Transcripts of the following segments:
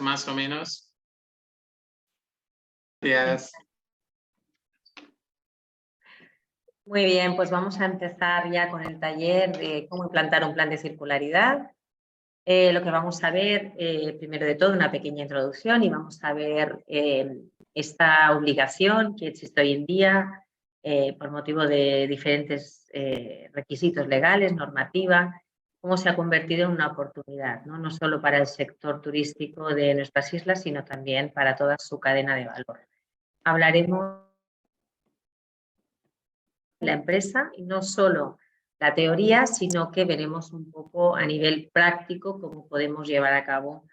más o menos. Gracias. Muy bien, pues vamos a empezar ya con el taller de cómo implantar un plan de circularidad. Lo que vamos a ver, primero de todo, una pequeña introducción y vamos a ver esta obligación que existe hoy en día por motivo de diferentes requisitos legales, normativa, cómo se ha convertido en una oportunidad, ¿no? No solo para el sector turístico de nuestras islas, sino también para toda su cadena de valor. Hablaremos de la empresa y no solo la teoría, sino que veremos un poco a nivel práctico cómo podemos llevar a cabo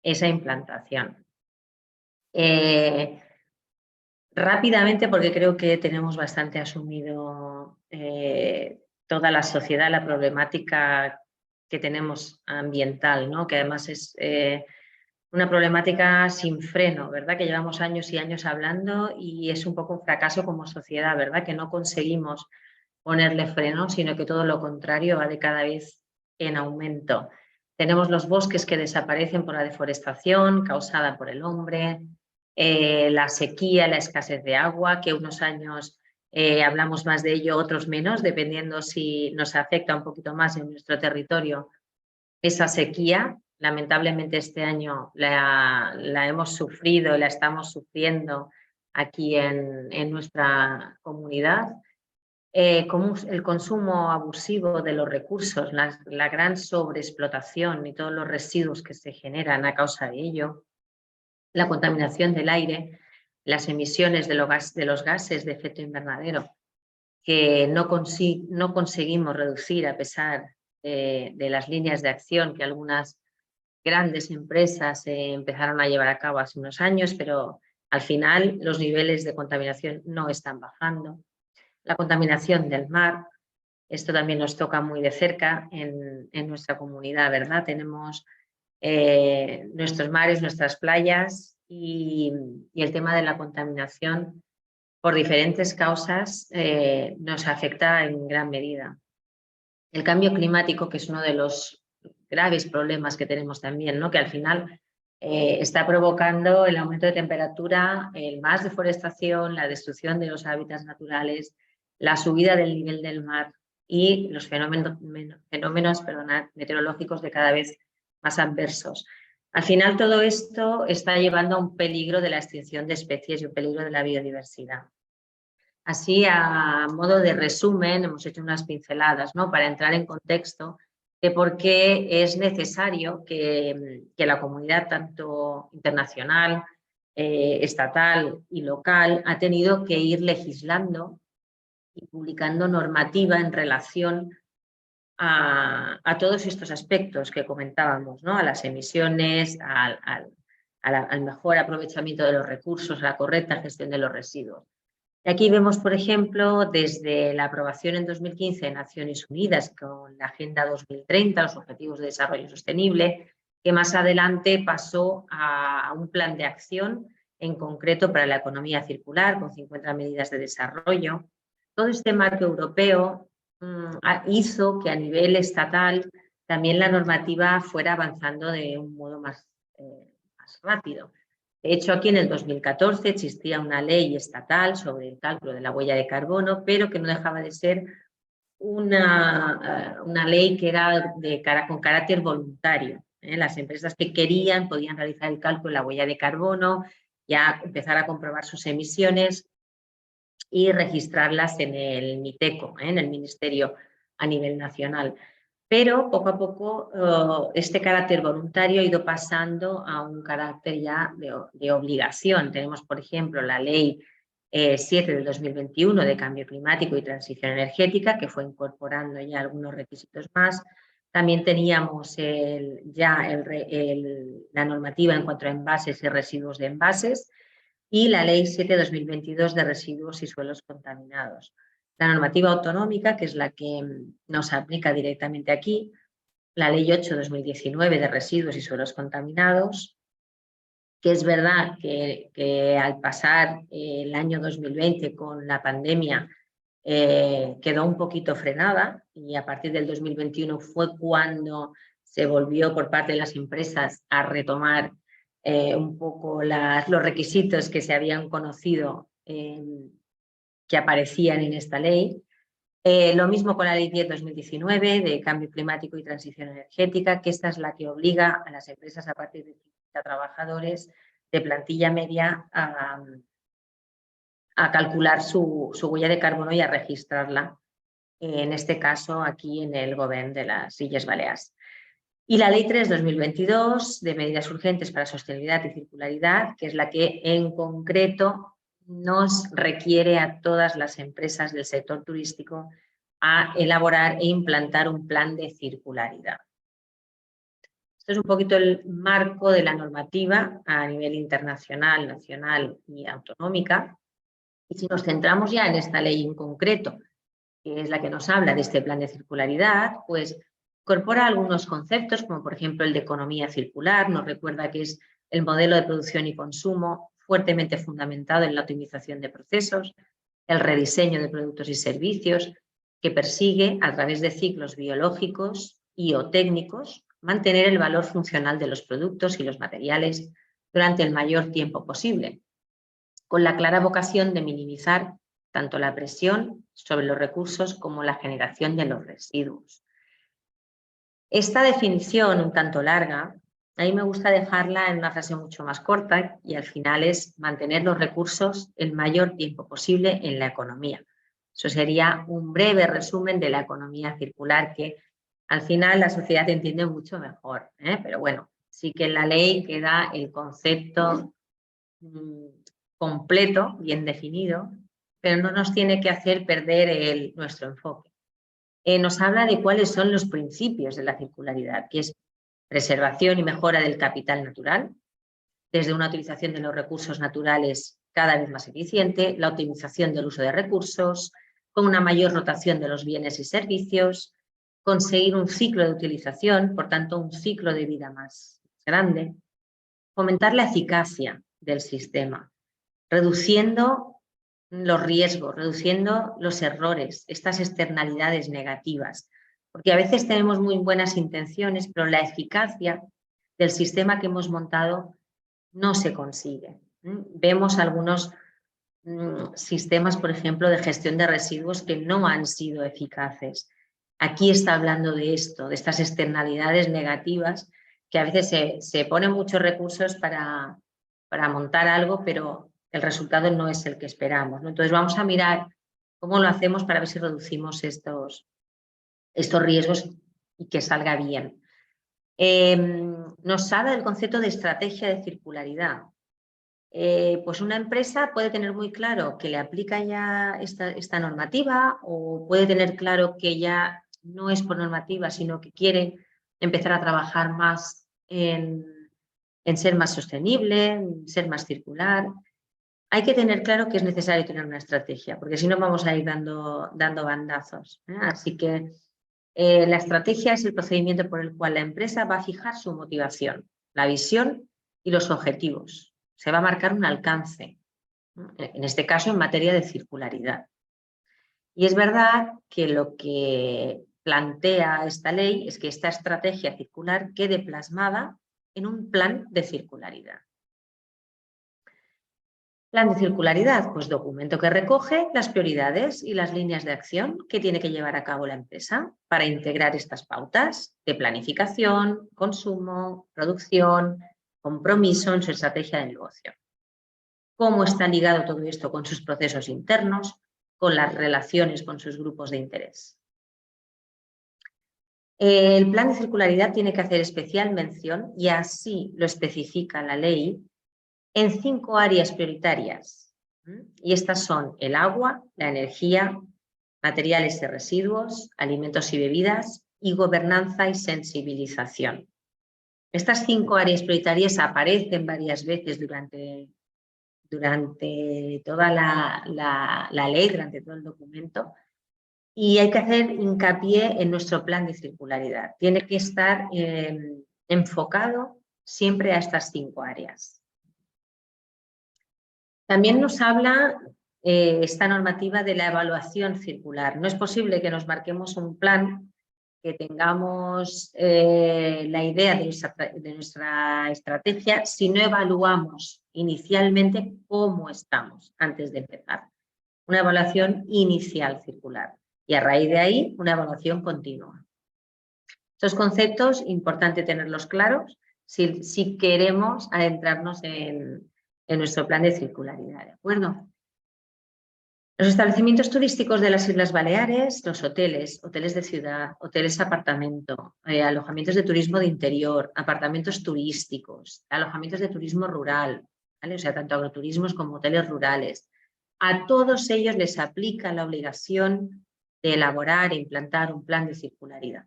esa implantación. Rápidamente, porque creo que tenemos bastante asumido toda la sociedad, la problemática que tenemos ambiental, ¿no? Que además es una problemática sin freno, ¿verdad? Que llevamos años y años hablando y es un poco un fracaso como sociedad, ¿verdad? Que no conseguimos ponerle freno, sino que todo lo contrario va de cada vez en aumento. Tenemos los bosques que desaparecen por la deforestación causada por el hombre, la sequía, la escasez de agua, que unos años hablamos más de ello, otros menos, dependiendo si nos afecta un poquito más en nuestro territorio esa sequía. Lamentablemente este año la hemos sufrido, la estamos sufriendo aquí en nuestra comunidad. Como el consumo abusivo de los recursos, la gran sobreexplotación y todos los residuos que se generan a causa de ello, la contaminación del aire, las emisiones de los gases de efecto invernadero, que no conseguimos reducir a pesar de las líneas de acción que algunas grandes empresas empezaron a llevar a cabo hace unos años, pero al final los niveles de contaminación no están bajando. La contaminación del mar, esto también nos toca muy de cerca en nuestra comunidad, ¿verdad? Tenemos nuestros mares, nuestras playas y el tema de la contaminación por diferentes causas nos afecta en gran medida. El cambio climático, que es uno de los graves problemas que tenemos también, ¿no? Que al final está provocando el aumento de temperatura, más deforestación, la destrucción de los hábitats naturales, la subida del nivel del mar y los fenómenos meteorológicos de cada vez más adversos. Al final todo esto está llevando a un peligro de la extinción de especies y un peligro de la biodiversidad. Así, a modo de resumen, hemos hecho unas pinceladas, ¿no? Para entrar en contexto de por qué es necesario que la comunidad, tanto internacional, estatal y local, ha tenido que ir legislando y publicando normativa en relación a todos estos aspectos que comentábamos, ¿no? A las emisiones, al mejor aprovechamiento de los recursos, a la correcta gestión de los residuos. Y aquí vemos, por ejemplo, desde la aprobación en 2015 de Naciones Unidas con la Agenda 2030, los Objetivos de Desarrollo Sostenible, que más adelante pasó a un plan de acción en concreto para la economía circular con 50 medidas de desarrollo. Todo este marco europeo hizo que a nivel estatal también la normativa fuera avanzando de un modo más rápido. De hecho, aquí en el 2014 existía una ley estatal sobre el cálculo de la huella de carbono, pero que no dejaba de ser una ley que era con carácter voluntario. Las empresas que querían podían realizar el cálculo de la huella de carbono, ya empezar a comprobar sus emisiones y registrarlas en el MITECO, en el Ministerio a nivel nacional. Pero poco a poco este carácter voluntario ha ido pasando a un carácter ya de obligación. Tenemos, por ejemplo, la Ley 7 del 2021 de Cambio Climático y Transición Energética, que fue incorporando ya algunos requisitos más. También teníamos la normativa en cuanto a envases y residuos de envases y la Ley 7/2022 de Residuos y Suelos Contaminados. La normativa autonómica, que es la que nos aplica directamente aquí, la Ley 8/2019 de Residuos y Suelos Contaminados, que es verdad que al pasar el año 2020 con la pandemia quedó un poquito frenada y a partir del 2021 fue cuando se volvió por parte de las empresas a retomar un poco los requisitos que se habían conocido que aparecían en esta ley. Lo mismo con la Ley 10/2019 de Cambio Climático y Transición Energética, que esta es la que obliga a las empresas a partir de 50 trabajadores de plantilla media a calcular su huella de carbono y a registrarla, en este caso aquí en el Govern de las Illes Balears. Y la Ley 3/2022 de medidas urgentes para sostenibilidad y circularidad, que es la que en concreto nos requiere a todas las empresas del sector turístico a elaborar e implantar un plan de circularidad. Esto es un poquito el marco de la normativa a nivel internacional, nacional y autonómica. Y si nos centramos ya en esta ley en concreto, que es la que nos habla de este plan de circularidad, pues incorpora algunos conceptos, como por ejemplo el de economía circular, nos recuerda que es el modelo de producción y consumo fuertemente fundamentado en la optimización de procesos, el rediseño de productos y servicios, que persigue, a través de ciclos biológicos y o técnicos, mantener el valor funcional de los productos y los materiales durante el mayor tiempo posible, con la clara vocación de minimizar tanto la presión sobre los recursos como la generación de los residuos. Esta definición, un tanto larga, a mí me gusta dejarla en una frase mucho más corta y al final es mantener los recursos el mayor tiempo posible en la economía. Eso sería un breve resumen de la economía circular que al final la sociedad entiende mucho mejor, pero bueno, sí que en la ley queda el concepto completo, bien definido, pero no nos tiene que hacer perder nuestro enfoque. Nos habla de cuáles son los principios de la circularidad, que es preservación y mejora del capital natural, desde una utilización de los recursos naturales cada vez más eficiente, la optimización del uso de recursos, con una mayor rotación de los bienes y servicios, conseguir un ciclo de utilización, por tanto un ciclo de vida más grande, fomentar la eficacia del sistema, reduciendo los riesgos, reduciendo los errores, estas externalidades negativas, porque a veces tenemos muy buenas intenciones, pero la eficacia del sistema que hemos montado no se consigue. Vemos algunos sistemas, por ejemplo, de gestión de residuos que no han sido eficaces. Aquí está hablando de esto, de estas externalidades negativas, que a veces se ponen muchos recursos para montar algo, pero el resultado no es el que esperamos, ¿no? Entonces vamos a mirar cómo lo hacemos para ver si reducimos estos riesgos y que salga bien. Nos habla del concepto de estrategia de circularidad. Pues una empresa puede tener muy claro que le aplica ya esta normativa o puede tener claro que ya no es por normativa, sino que quiere empezar a trabajar más en ser más sostenible, en ser más circular. Hay que tener claro que es necesario tener una estrategia, porque si no vamos a ir dando bandazos. Así que la estrategia es el procedimiento por el cual la empresa va a fijar su motivación, la visión y los objetivos. Se va a marcar un alcance, ¿no? En este caso en materia de circularidad. Y es verdad que lo que plantea esta ley es que esta estrategia circular quede plasmada en un plan de circularidad. Plan de circularidad, pues documento que recoge las prioridades y las líneas de acción que tiene que llevar a cabo la empresa para integrar estas pautas de planificación, consumo, producción, compromiso en su estrategia de negocio. Cómo está ligado todo esto con sus procesos internos, con las relaciones con sus grupos de interés. El plan de circularidad tiene que hacer especial mención, y así lo especifica la ley, en 5 áreas prioritarias. Y estas son el agua, la energía, materiales y residuos, alimentos y bebidas y gobernanza y sensibilización. Estas 5 áreas prioritarias aparecen varias veces durante toda la ley, durante todo el documento, y hay que hacer hincapié en nuestro plan de circularidad. Tiene que estar enfocado siempre a estas 5 áreas. También nos habla esta normativa de la evaluación circular. No es posible que nos marquemos un plan que tengamos la idea de nuestra estrategia si no evaluamos inicialmente cómo estamos antes de empezar. Una evaluación inicial circular y a raíz de ahí una evaluación continua. Estos conceptos, importante tenerlos claros si queremos adentrarnos en nuestro plan de circularidad, ¿de acuerdo? Los establecimientos turísticos de las Islas Baleares, los hoteles, hoteles de ciudad, hoteles apartamento, alojamientos de turismo de interior, apartamentos turísticos, alojamientos de turismo rural, ¿vale? O sea, tanto agroturismos como hoteles rurales. A todos ellos les aplica la obligación de elaborar e implantar un plan de circularidad.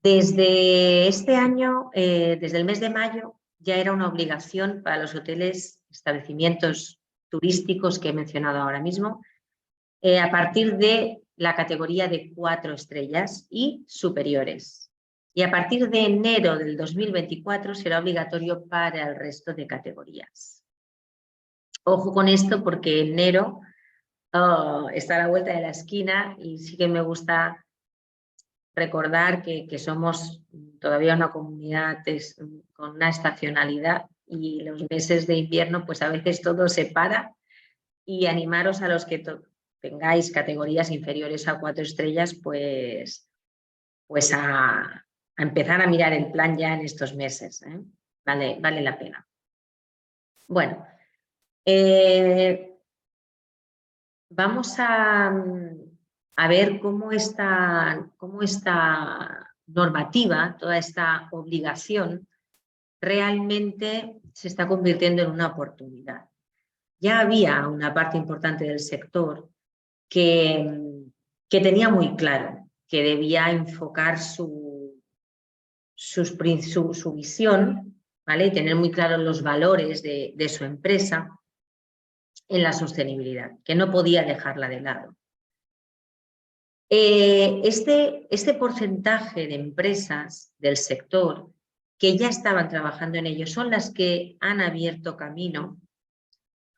Desde este año, desde el mes de mayo, ya era una obligación para los hoteles, establecimientos turísticos que he mencionado ahora mismo, a partir de la categoría de 4 estrellas y superiores. Y a partir de enero del 2024 será obligatorio para el resto de categorías. Ojo con esto porque enero está a la vuelta de la esquina y sí que me gusta recordar que somos todavía una comunidad con una estacionalidad y los meses de invierno pues a veces todo se para y animaros a los que tengáis categorías inferiores a 4 estrellas pues a empezar a mirar el plan ya en estos meses, ¿eh? Vale la pena. Bueno, vamos a ver cómo esta normativa, toda esta obligación, realmente se está convirtiendo en una oportunidad. Ya había una parte importante del sector que tenía muy claro que debía enfocar su visión, ¿vale? Y tener muy claros los valores de su empresa en la sostenibilidad, que no podía dejarla de lado. Este porcentaje de empresas del sector que ya estaban trabajando en ello son las que han abierto camino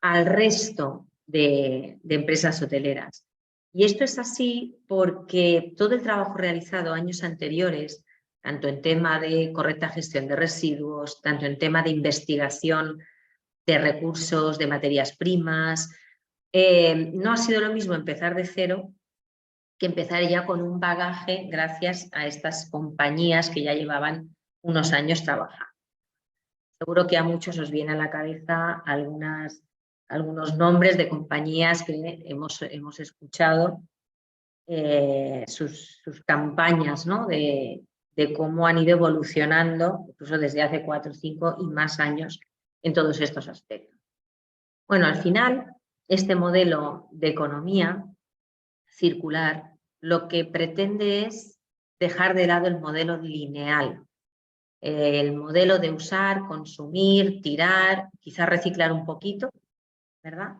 al resto de empresas hoteleras. Y esto es así porque todo el trabajo realizado años anteriores, tanto en tema de correcta gestión de residuos, tanto en tema de investigación de recursos, de materias primas, no ha sido lo mismo empezar de cero que empezar ya con un bagaje gracias a estas compañías que ya llevaban unos años trabajando. Seguro que a muchos os viene a la cabeza algunos nombres de compañías que hemos escuchado sus campañas, ¿no? de cómo han ido evolucionando, incluso desde hace 4, 5 y más años en todos estos aspectos. Bueno, al final, este modelo de economía circular lo que pretende es dejar de lado el modelo lineal, el modelo de usar, consumir, tirar, quizás reciclar un poquito, ¿verdad?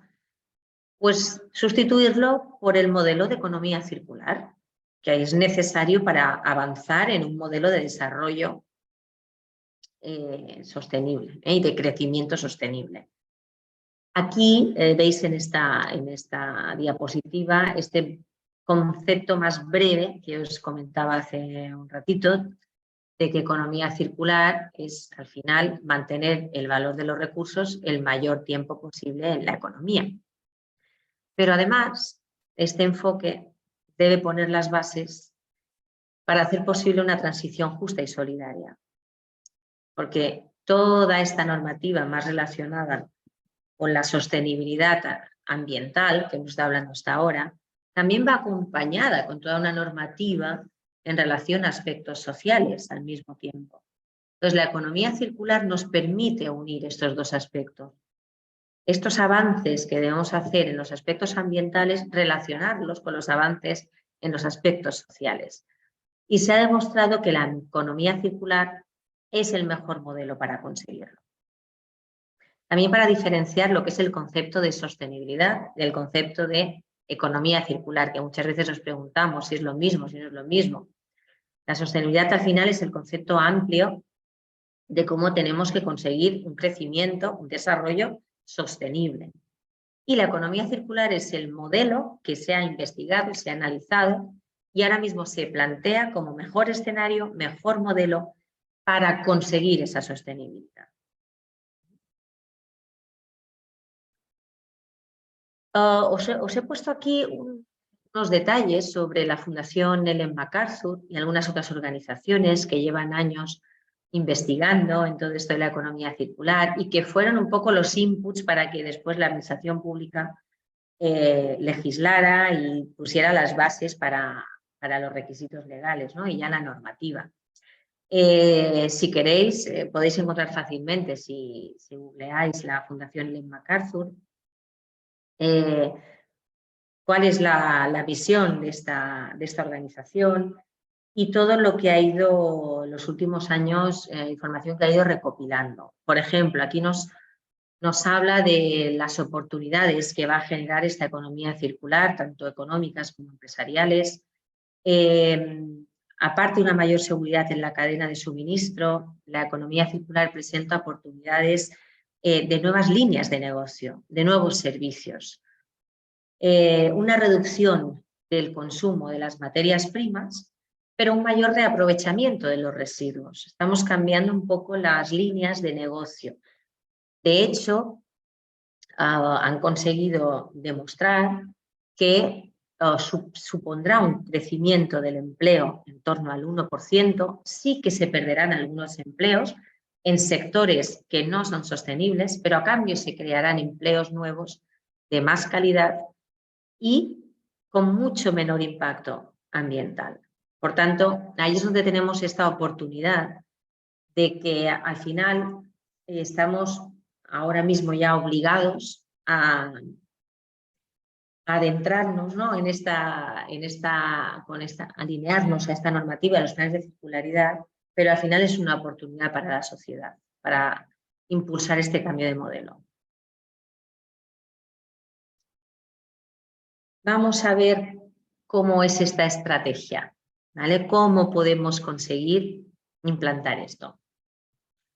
Pues sustituirlo por el modelo de economía circular, que es necesario para avanzar en un modelo de desarrollo sostenible y de crecimiento sostenible. Aquí veis en esta diapositiva este concepto más breve que os comentaba hace un ratito, de que economía circular es al final mantener el valor de los recursos el mayor tiempo posible en la economía. Pero además, este enfoque debe poner las bases para hacer posible una transición justa y solidaria. Porque toda esta normativa más relacionada con la sostenibilidad ambiental, que hemos estado hablando hasta ahora, también va acompañada con toda una normativa en relación a aspectos sociales al mismo tiempo. Entonces, la economía circular nos permite unir estos dos aspectos. Estos avances que debemos hacer en los aspectos ambientales, relacionarlos con los avances en los aspectos sociales. Y se ha demostrado que la economía circular es el mejor modelo para conseguirlo. También para diferenciar lo que es el concepto de sostenibilidad del concepto de economía circular, que muchas veces nos preguntamos si es lo mismo, si no es lo mismo. La sostenibilidad al final es el concepto amplio de cómo tenemos que conseguir un crecimiento, un desarrollo sostenible. Y la economía circular es el modelo que se ha investigado y se ha analizado y ahora mismo se plantea como mejor escenario, mejor modelo para conseguir esa sostenibilidad. Os he puesto aquí unos detalles sobre la Fundación Ellen MacArthur y algunas otras organizaciones que llevan años investigando en todo esto de la economía circular y que fueron un poco los inputs para que después la administración pública legislara y pusiera las bases para los requisitos legales, ¿no? Y ya la normativa. Si queréis, podéis encontrar fácilmente, si googleáis la Fundación Ellen MacArthur, cuál es la visión de esta organización y todo lo que ha ido en los últimos años, información que ha ido recopilando. Por ejemplo, aquí nos habla de las oportunidades que va a generar esta economía circular, tanto económicas como empresariales. Aparte de una mayor seguridad en la cadena de suministro, la economía circular presenta oportunidades de nuevas líneas de negocio, de nuevos servicios. Una reducción del consumo de las materias primas, pero un mayor reaprovechamiento de los residuos. Estamos cambiando un poco las líneas de negocio. De hecho, han conseguido demostrar que supondrá un crecimiento del empleo en torno al 1%, sí que se perderán algunos empleos en sectores que no son sostenibles, pero a cambio se crearán empleos nuevos de más calidad y con mucho menor impacto ambiental. Por tanto, ahí es donde tenemos esta oportunidad de que al final estamos ahora mismo ya obligados a adentrarnos, ¿no? alinearnos a esta normativa, a los planes de circularidad, pero al final es una oportunidad para la sociedad, para impulsar este cambio de modelo. Vamos a ver cómo es esta estrategia, ¿vale? Cómo podemos conseguir implantar esto.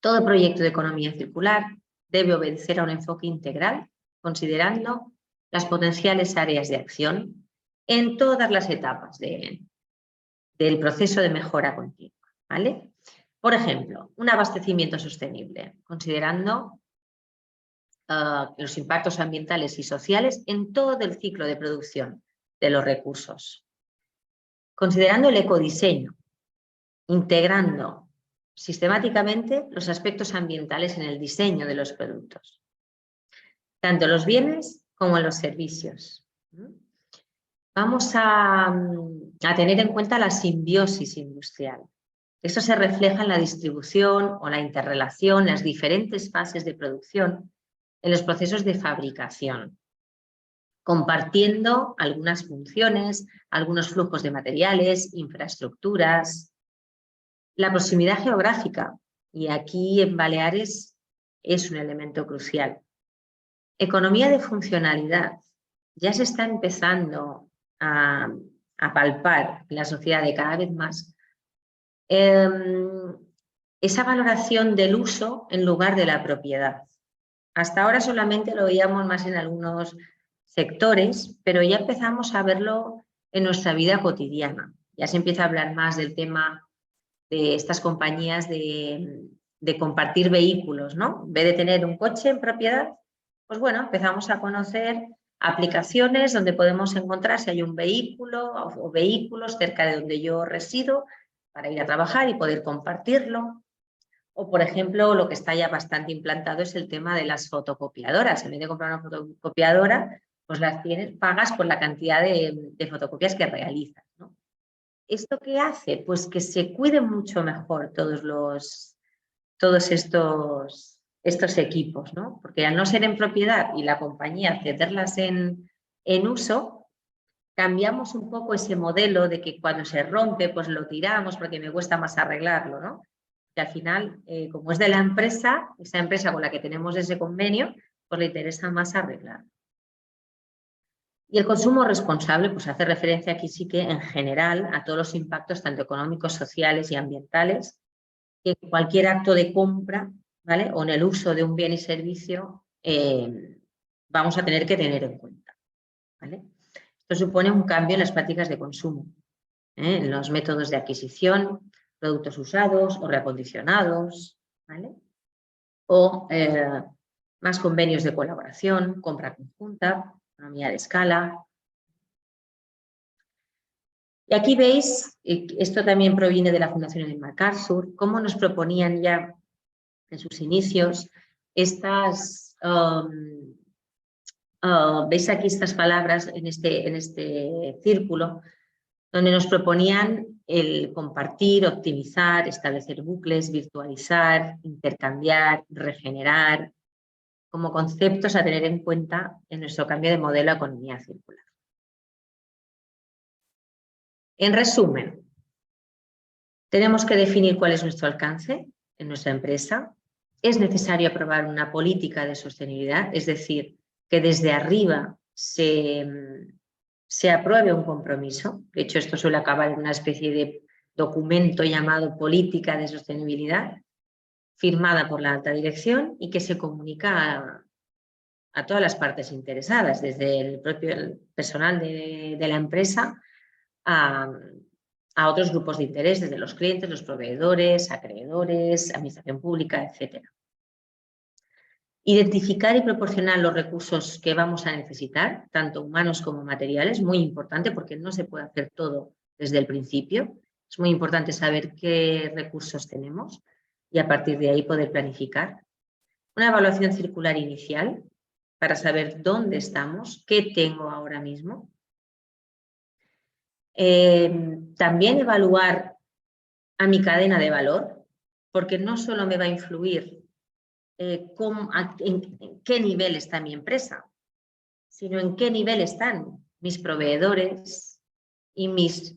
Todo proyecto de economía circular debe obedecer a un enfoque integral, considerando las potenciales áreas de acción en todas las etapas del proceso de mejora continua, ¿vale? Por ejemplo, un abastecimiento sostenible, considerando los impactos ambientales y sociales en todo el ciclo de producción de los recursos. Considerando el ecodiseño, integrando sistemáticamente los aspectos ambientales en el diseño de los productos, tanto los bienes como los servicios. Vamos a tener en cuenta la simbiosis industrial. Esto se refleja en la distribución o la interrelación, las diferentes fases de producción en los procesos de fabricación, compartiendo algunas funciones, algunos flujos de materiales, infraestructuras. La proximidad geográfica, y aquí en Baleares es un elemento crucial. Economía de funcionalidad. Ya se está empezando a palpar en la sociedad de cada vez más esa valoración del uso en lugar de la propiedad. Hasta ahora solamente lo veíamos más en algunos sectores, pero ya empezamos a verlo en nuestra vida cotidiana. Ya se empieza a hablar más del tema de estas compañías de compartir vehículos, ¿no? En vez de tener un coche en propiedad, pues bueno, empezamos a conocer aplicaciones donde podemos encontrar si hay un vehículo o vehículos cerca de donde yo resido para ir a trabajar y poder compartirlo. O, por ejemplo, lo que está ya bastante implantado es el tema de las fotocopiadoras. En vez de comprar una fotocopiadora, pues las tienes, pagas por la cantidad de fotocopias que realizas, ¿no? ¿Esto qué hace? Pues que se cuiden mucho mejor todos estos equipos, ¿no? Porque al no ser en propiedad y la compañía cederlas en uso, cambiamos un poco ese modelo de que cuando se rompe, pues lo tiramos porque me cuesta más arreglarlo, ¿no? Que al final, como es de la empresa, esa empresa con la que tenemos ese convenio, pues le interesa más arreglar. Y el consumo responsable, pues hace referencia aquí sí que en general a todos los impactos tanto económicos, sociales y ambientales que cualquier acto de compra, ¿vale? O en el uso de un bien y servicio vamos a tener que tener en cuenta, ¿vale? Esto supone un cambio en las prácticas de consumo. los métodos de adquisición, productos usados o reacondicionados, ¿vale? O más convenios de colaboración, compra conjunta, economía de escala. Y aquí veis, esto también proviene de la Fundación Ellen MacArthur, cómo nos proponían ya en sus inicios estas, veis aquí estas palabras en este círculo, donde nos proponían el compartir, optimizar, establecer bucles, virtualizar, intercambiar, regenerar, como conceptos a tener en cuenta en nuestro cambio de modelo a economía circular. En resumen, tenemos que definir cuál es nuestro alcance en nuestra empresa. Es necesario aprobar una política de sostenibilidad, es decir, que desde arriba se apruebe un compromiso. De hecho, esto suele acabar en una especie de documento llamado Política de Sostenibilidad, firmada por la alta dirección y que se comunica a todas las partes interesadas, desde el propio personal de la empresa a otros grupos de interés, desde los clientes, los proveedores, acreedores, administración pública, etc. Identificar y proporcionar los recursos que vamos a necesitar, tanto humanos como materiales, muy importante porque no se puede hacer todo desde el principio. Es muy importante saber qué recursos tenemos y a partir de ahí poder planificar. Una evaluación circular inicial para saber dónde estamos, qué tengo ahora mismo. También evaluar a mi cadena de valor, porque no solo me va a influir en qué nivel está mi empresa, sino en qué nivel están mis proveedores y mis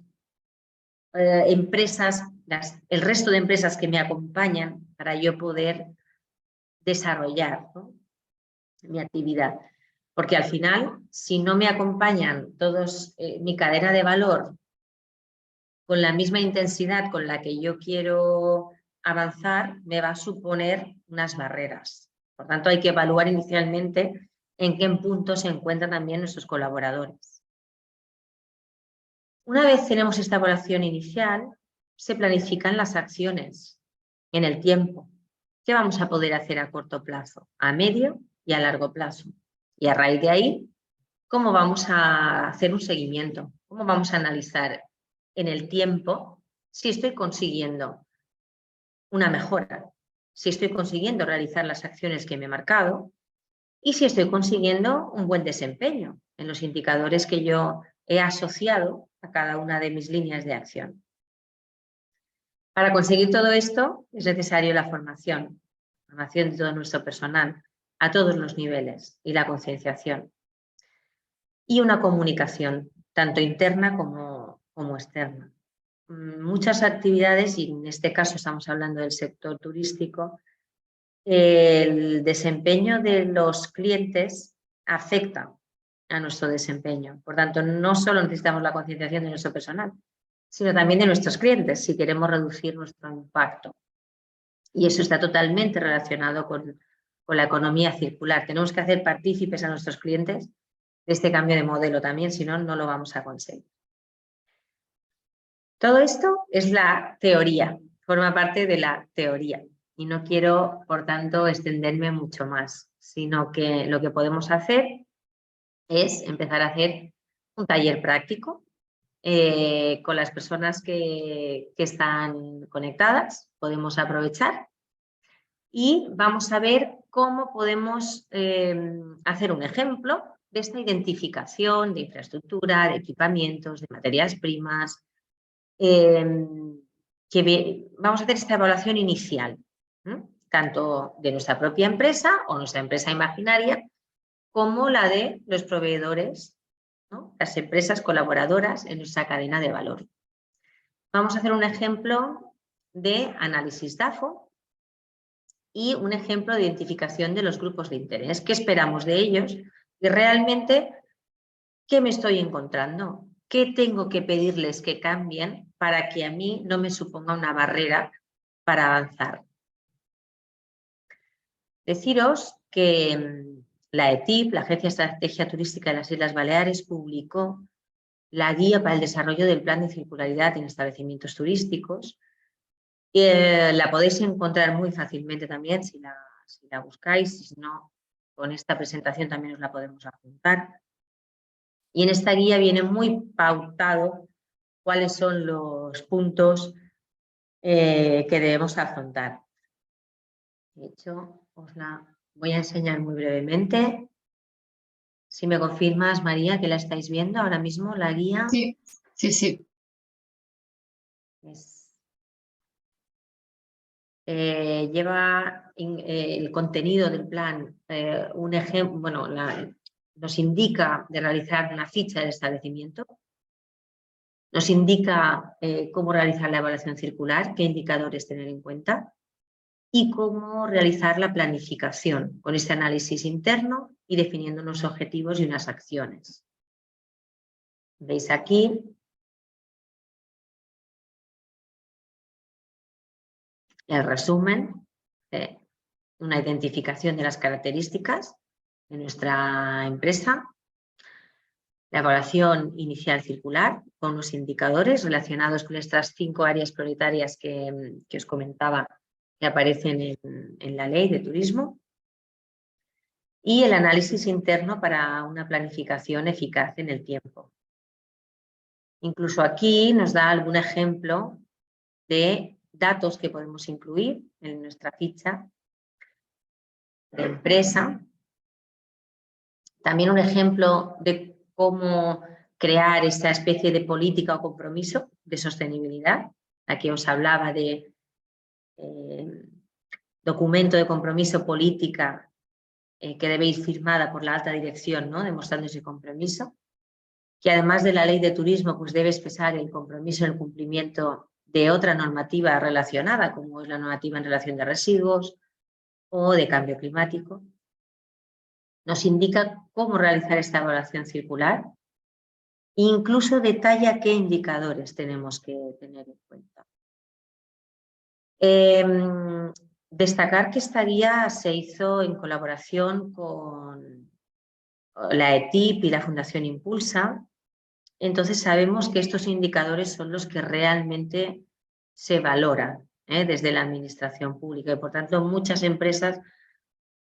empresas, el resto de empresas que me acompañan para yo poder desarrollar, ¿no?, mi actividad. Porque al final, si no me acompañan todos mi cadena de valor con la misma intensidad con la que yo quiero avanzar, me va a suponer unas barreras. Por tanto, hay que evaluar inicialmente en qué punto se encuentran también nuestros colaboradores. Una vez tenemos esta evaluación inicial, se planifican las acciones en el tiempo. ¿Qué vamos a poder hacer a corto plazo, a medio y a largo plazo? Y a raíz de ahí, ¿cómo vamos a hacer un seguimiento? ¿Cómo vamos a analizar en el tiempo si estoy consiguiendo una mejora, si estoy consiguiendo realizar las acciones que me he marcado y si estoy consiguiendo un buen desempeño en los indicadores que yo he asociado a cada una de mis líneas de acción? Para conseguir todo esto es necesario la formación de todo nuestro personal a todos los niveles y la concienciación. Y una comunicación, tanto interna como externa. Muchas actividades, y en este caso estamos hablando del sector turístico, el desempeño de los clientes afecta a nuestro desempeño. Por tanto, no solo necesitamos la concienciación de nuestro personal, sino también de nuestros clientes si queremos reducir nuestro impacto. Y eso está totalmente relacionado con la economía circular. Tenemos que hacer partícipes a nuestros clientes de este cambio de modelo también, si no, no lo vamos a conseguir. Todo esto es la teoría, forma parte de la teoría y no quiero, por tanto, extenderme mucho más, sino que lo que podemos hacer es empezar a hacer un taller práctico con las personas que están conectadas, podemos aprovechar y vamos a ver cómo podemos hacer un ejemplo de esta identificación de infraestructura, de equipamientos, de materias primas, vamos a hacer esta evaluación inicial, tanto de nuestra propia empresa o nuestra empresa imaginaria, como la de los proveedores, ¿no?, las empresas colaboradoras en nuestra cadena de valor. Vamos a hacer un ejemplo de análisis DAFO y un ejemplo de identificación de los grupos de interés. ¿Qué esperamos de ellos? Y realmente, ¿qué me estoy encontrando? ¿Qué tengo que pedirles que cambien para que a mí no me suponga una barrera para avanzar? Deciros que la ETIP, la Agencia de Estrategia Turística de las Islas Baleares, publicó la guía para el desarrollo del plan de circularidad en establecimientos turísticos. La podéis encontrar muy fácilmente también si la buscáis, si no, con esta presentación también os la podemos adjuntar. Y en esta guía viene muy pautado cuáles son los puntos que debemos afrontar. De hecho, os la voy a enseñar muy brevemente. Si me confirmas, María, que la estáis viendo ahora mismo, la guía. Sí, sí, sí. Lleva el contenido del plan, un ejemplo, bueno, nos indica de realizar una ficha del establecimiento, nos indica cómo realizar la evaluación circular, qué indicadores tener en cuenta y cómo realizar la planificación con este análisis interno y definiendo unos objetivos y unas acciones. Veis aquí el resumen, una identificación de las características de nuestra empresa, la evaluación inicial circular con los indicadores relacionados con estas 5 áreas prioritarias que os comentaba que aparecen en la ley de turismo y el análisis interno para una planificación eficaz en el tiempo. Incluso aquí nos da algún ejemplo de datos que podemos incluir en nuestra ficha de empresa. También un ejemplo de cómo crear esta especie de política o compromiso de sostenibilidad. Aquí os hablaba de documento de compromiso política que debe ir firmada por la alta dirección, ¿no? Demostrando ese compromiso. Que además de la ley de turismo, pues debe expresar el compromiso en el cumplimiento de otra normativa relacionada, como es la normativa en relación de residuos o de cambio climático. Nos indica cómo realizar esta evaluación circular e incluso detalla qué indicadores tenemos que tener en cuenta. Destacar que esta guía se hizo en colaboración con la ETIP y la Fundación Impulsa. Entonces sabemos que estos indicadores son los que realmente se valoran desde la administración pública y por tanto muchas empresas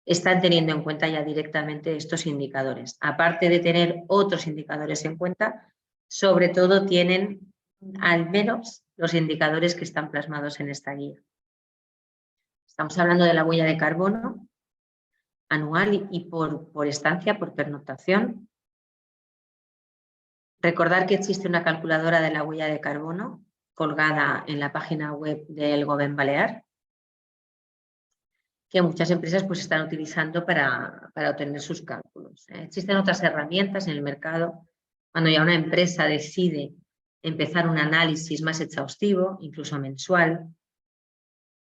están teniendo en cuenta ya directamente estos indicadores. Aparte de tener otros indicadores en cuenta, sobre todo tienen al menos los indicadores que están plasmados en esta guía. Estamos hablando de la huella de carbono anual y por estancia, por pernoctación. Recordar que existe una calculadora de la huella de carbono colgada en la página web del Gobierno Balear, que muchas empresas pues, están utilizando para obtener sus cálculos. Existen otras herramientas en el mercado cuando ya una empresa decide empezar un análisis más exhaustivo, incluso mensual.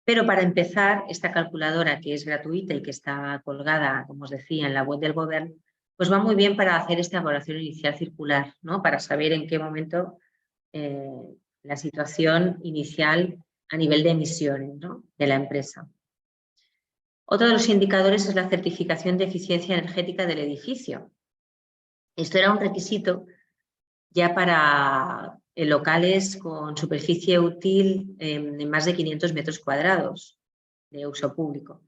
Pero para empezar, esta calculadora que es gratuita y que está colgada, como os decía, en la web del Gobierno, pues va muy bien para hacer esta evaluación inicial circular, ¿no? Para saber en qué momento la situación inicial a nivel de emisiones, ¿no? De la empresa. Otro de los indicadores es la certificación de eficiencia energética del edificio. Esto era un requisito ya para locales con superficie útil de más de 500 metros cuadrados de uso público.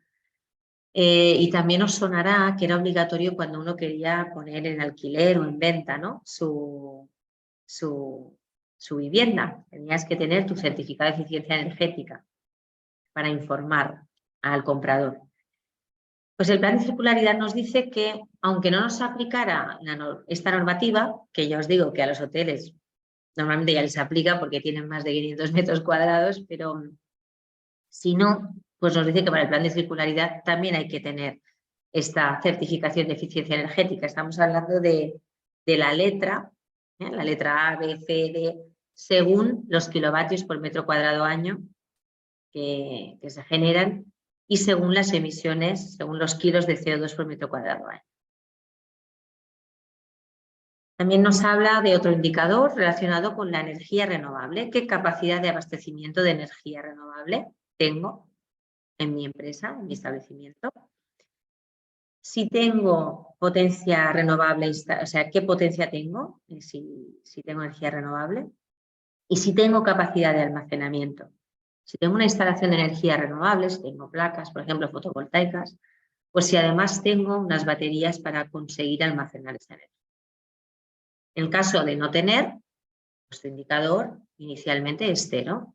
Y también os sonará que era obligatorio cuando uno quería poner en alquiler o en venta, ¿no? su vivienda. Tenías que tener tu certificado de eficiencia energética para informar al comprador. Pues el plan de circularidad nos dice que, aunque no nos aplicara esta normativa, que ya os digo que a los hoteles normalmente ya les aplica porque tienen más de 500 metros cuadrados, pero si no, pues nos dice que para el plan de circularidad también hay que tener esta certificación de eficiencia energética. Estamos hablando de la letra A, B, C, D, según los kilovatios por metro cuadrado año que se generan y según las emisiones, según los kilos de CO2 por metro cuadrado año. También nos habla de otro indicador relacionado con la energía renovable. ¿Qué capacidad de abastecimiento de energía renovable tengo en mi empresa, en mi establecimiento? Si tengo potencia renovable, o sea, qué potencia tengo, si tengo energía renovable, y si tengo capacidad de almacenamiento. Si tengo una instalación de energía renovable, si tengo placas, por ejemplo, fotovoltaicas, pues si además tengo unas baterías para conseguir almacenar esa energía. En caso de no tener, nuestro indicador inicialmente es 0.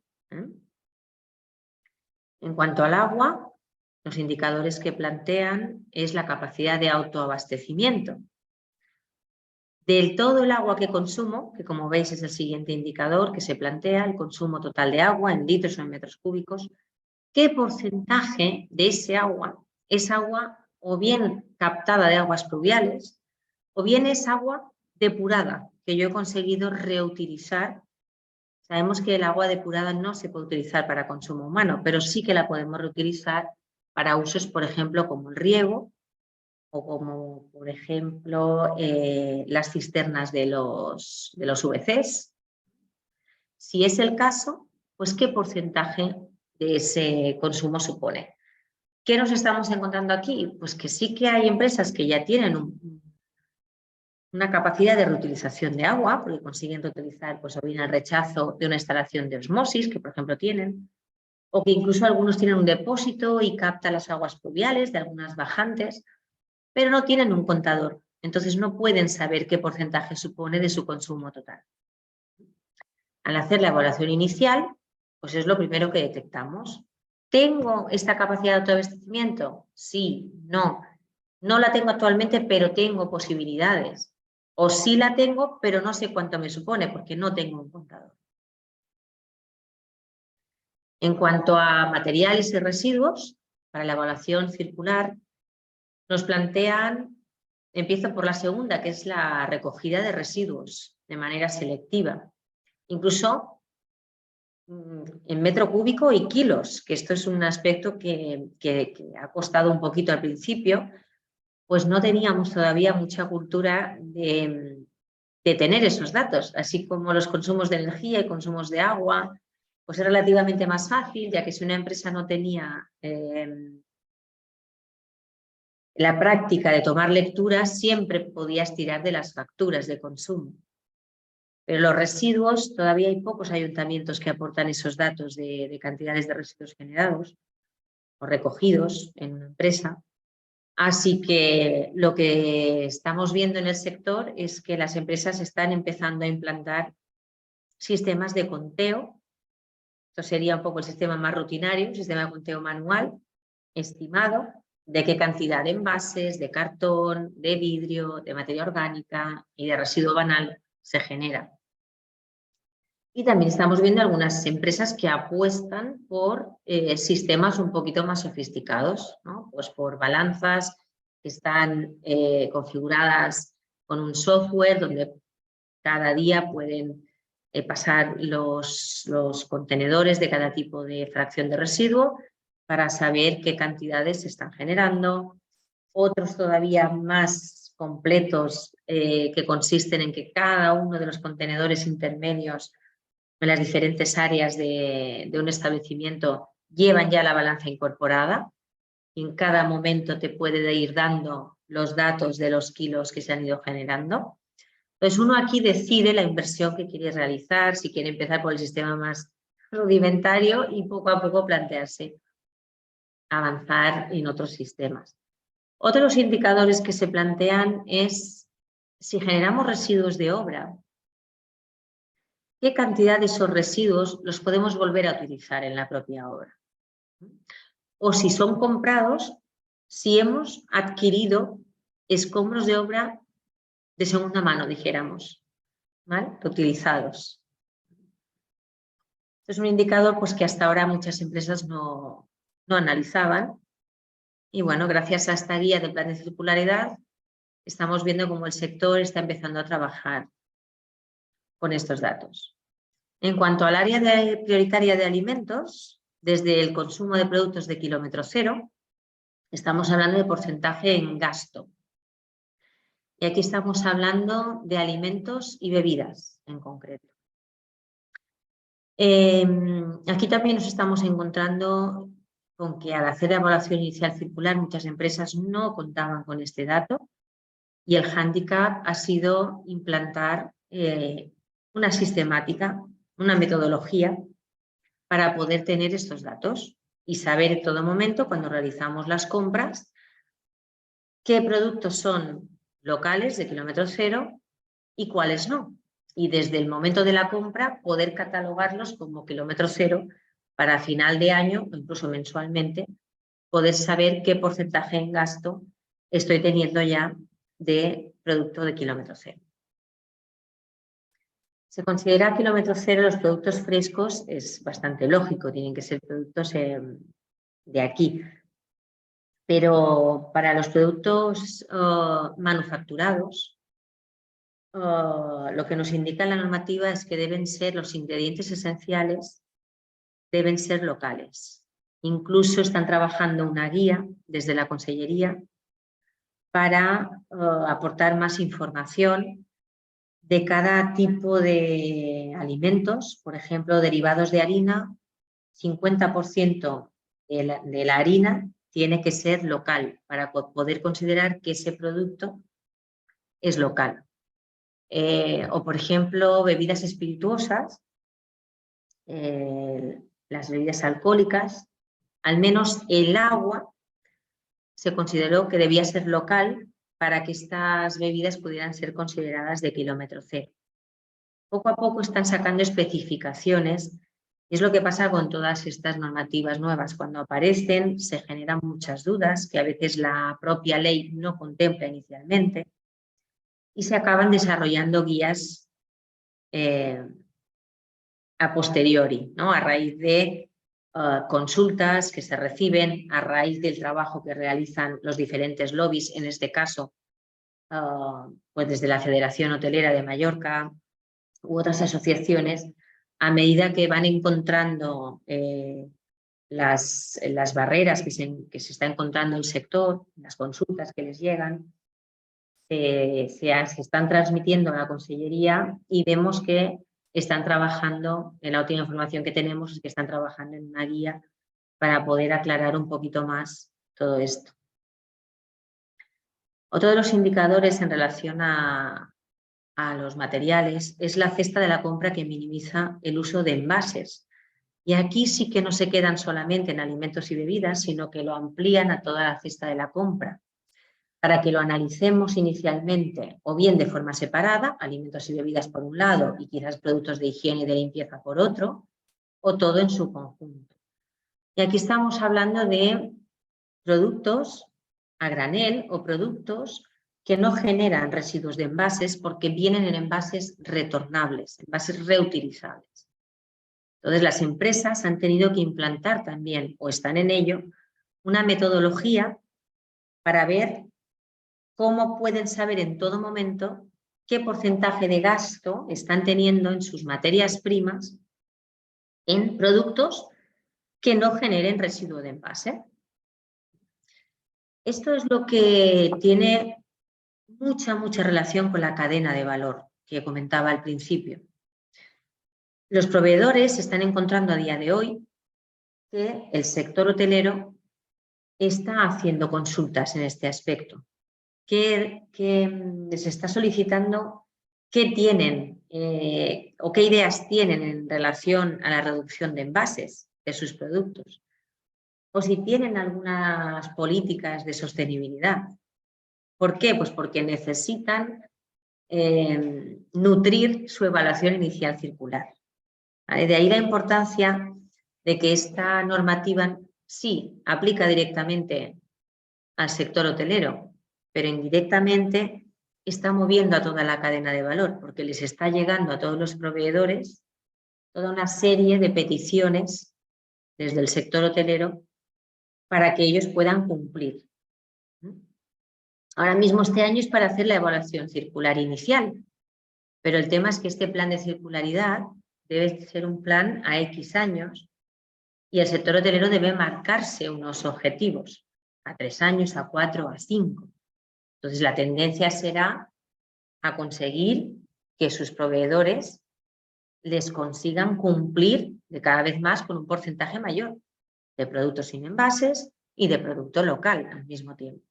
En cuanto al agua, los indicadores que plantean es la capacidad de autoabastecimiento. Del todo el agua que consumo, que como veis es el siguiente indicador que se plantea, el consumo total de agua en litros o en metros cúbicos, ¿qué porcentaje de ese agua es agua o bien captada de aguas pluviales o bien es agua depurada que yo he conseguido reutilizar? Sabemos que el agua depurada no se puede utilizar para consumo humano, pero sí que la podemos reutilizar para usos, por ejemplo, como el riego o como, por ejemplo, las cisternas de los VCs. Si es el caso, pues ¿qué porcentaje de ese consumo supone? ¿Qué nos estamos encontrando aquí? Pues que sí que hay empresas que ya tienen una capacidad de reutilización de agua, porque consiguen reutilizar pues, o bien el rechazo de una instalación de osmosis, que por ejemplo tienen, o que incluso algunos tienen un depósito y captan las aguas pluviales de algunas bajantes, pero no tienen un contador, entonces no pueden saber qué porcentaje supone de su consumo total. Al hacer la evaluación inicial, pues es lo primero que detectamos. ¿Tengo esta capacidad de autoabastecimiento? Sí, no. No la tengo actualmente, pero tengo posibilidades. O sí la tengo, pero no sé cuánto me supone, porque no tengo un contador. En cuanto a materiales y residuos, para la evaluación circular, nos plantean, empiezo por la segunda, que es la recogida de residuos de manera selectiva. Incluso en metro cúbico y kilos, que esto es un aspecto que ha costado un poquito al principio, pues no teníamos todavía mucha cultura de tener esos datos, así como los consumos de energía y consumos de agua, pues es relativamente más fácil, ya que si una empresa no tenía la práctica de tomar lecturas, siempre podías tirar de las facturas de consumo. Pero los residuos, todavía hay pocos ayuntamientos que aportan esos datos de cantidades de residuos generados o recogidos en una empresa. Así que lo que estamos viendo en el sector es que las empresas están empezando a implantar sistemas de conteo. Esto sería un poco el sistema más rutinario, un sistema de conteo manual, estimado, de qué cantidad de envases, de cartón, de vidrio, de materia orgánica y de residuo banal se genera. Y también estamos viendo algunas empresas que apuestan por sistemas un poquito más sofisticados, ¿no? Pues por balanzas que están configuradas con un software donde cada día pueden pasar los contenedores de cada tipo de fracción de residuo para saber qué cantidades se están generando. Otros todavía más completos que consisten en que cada uno de los contenedores intermedios en las diferentes áreas de un establecimiento llevan ya la balanza incorporada y en cada momento te puede ir dando los datos de los kilos que se han ido generando. Entonces uno aquí decide la inversión que quiere realizar, si quiere empezar por el sistema más rudimentario y poco a poco plantearse avanzar en otros sistemas. Otro de los indicadores que se plantean es si generamos residuos de obra, ¿qué cantidad de esos residuos los podemos volver a utilizar en la propia obra? O si son comprados, si hemos adquirido escombros de obra de segunda mano, dijéramos, ¿vale? Utilizados. Es un indicador pues, que hasta ahora muchas empresas no analizaban. Y bueno, gracias a esta guía de plan de circularidad, estamos viendo cómo el sector está empezando a trabajar con estos datos. En cuanto al área prioritaria de alimentos, desde el consumo de productos de kilómetro cero, estamos hablando de porcentaje en gasto. Y aquí estamos hablando de alimentos y bebidas en concreto. Aquí también nos estamos encontrando con que al hacer la evaluación inicial circular muchas empresas no contaban con este dato y el hándicap ha sido implantar una sistemática, una metodología para poder tener estos datos y saber en todo momento, cuando realizamos las compras, qué productos son locales de kilómetro cero y cuáles no. Y desde el momento de la compra poder catalogarlos como kilómetro cero para final de año o incluso mensualmente poder saber qué porcentaje en gasto estoy teniendo ya de producto de kilómetro cero. Se considera kilómetro cero los productos frescos, es bastante lógico, tienen que ser productos de aquí. Pero para los productos manufacturados, lo que nos indica la normativa es que deben ser los ingredientes esenciales, deben ser locales. Incluso están trabajando una guía desde la Consellería para aportar más información de cada tipo de alimentos, por ejemplo, derivados de harina, 50% de la harina tiene que ser local para poder considerar que ese producto es local. O, por ejemplo, bebidas espirituosas, las bebidas alcohólicas, al menos el agua se consideró que debía ser local para que estas bebidas pudieran ser consideradas de kilómetro cero. Poco a poco están sacando especificaciones. Es lo que pasa con todas estas normativas nuevas. Cuando aparecen se generan muchas dudas que a veces la propia ley no contempla inicialmente y se acaban desarrollando guías a posteriori, ¿no? A raíz de consultas que se reciben, a raíz del trabajo que realizan los diferentes lobbies, en este caso pues desde la Federación Hotelera de Mallorca u otras asociaciones, a medida que van encontrando las barreras que se está encontrando el sector, las consultas que les llegan, se están transmitiendo a la Consellería y vemos que están trabajando, en la última información que tenemos, es que están trabajando en una guía para poder aclarar un poquito más todo esto. Otro de los indicadores en relación a los materiales es la cesta de la compra que minimiza el uso de envases. Y aquí sí que no se quedan solamente en alimentos y bebidas, sino que lo amplían a toda la cesta de la compra, para que lo analicemos inicialmente o bien de forma separada, alimentos y bebidas por un lado y quizás productos de higiene y de limpieza por otro, o todo en su conjunto. Y aquí estamos hablando de productos a granel o productos que no generan residuos de envases porque vienen en envases retornables, envases reutilizables. Entonces, las empresas han tenido que implantar también, o están en ello, una metodología para ver cómo pueden saber en todo momento qué porcentaje de gasto están teniendo en sus materias primas en productos que no generen residuo de envase. Esto es lo que tiene mucha relación con la cadena de valor que comentaba al principio. Los proveedores están encontrando a día de hoy que el sector hotelero está haciendo consultas en este aspecto, que les está solicitando qué tienen o qué ideas tienen en relación a la reducción de envases de sus productos, o si tienen algunas políticas de sostenibilidad. ¿Por qué? Pues porque necesitan nutrir su evaluación inicial circular. ¿Vale? De ahí la importancia de que esta normativa sí aplica directamente al sector hotelero, pero indirectamente está moviendo a toda la cadena de valor, porque les está llegando a todos los proveedores toda una serie de peticiones desde el sector hotelero para que ellos puedan cumplir. Ahora mismo este año es para hacer la evaluación circular inicial, pero el tema es que este plan de circularidad debe ser un plan a X años y el sector hotelero debe marcarse unos objetivos a 3 años, a 4, a 5. Entonces la tendencia será a conseguir que sus proveedores les consigan cumplir de cada vez más con un porcentaje mayor de productos sin envases y de producto local al mismo tiempo.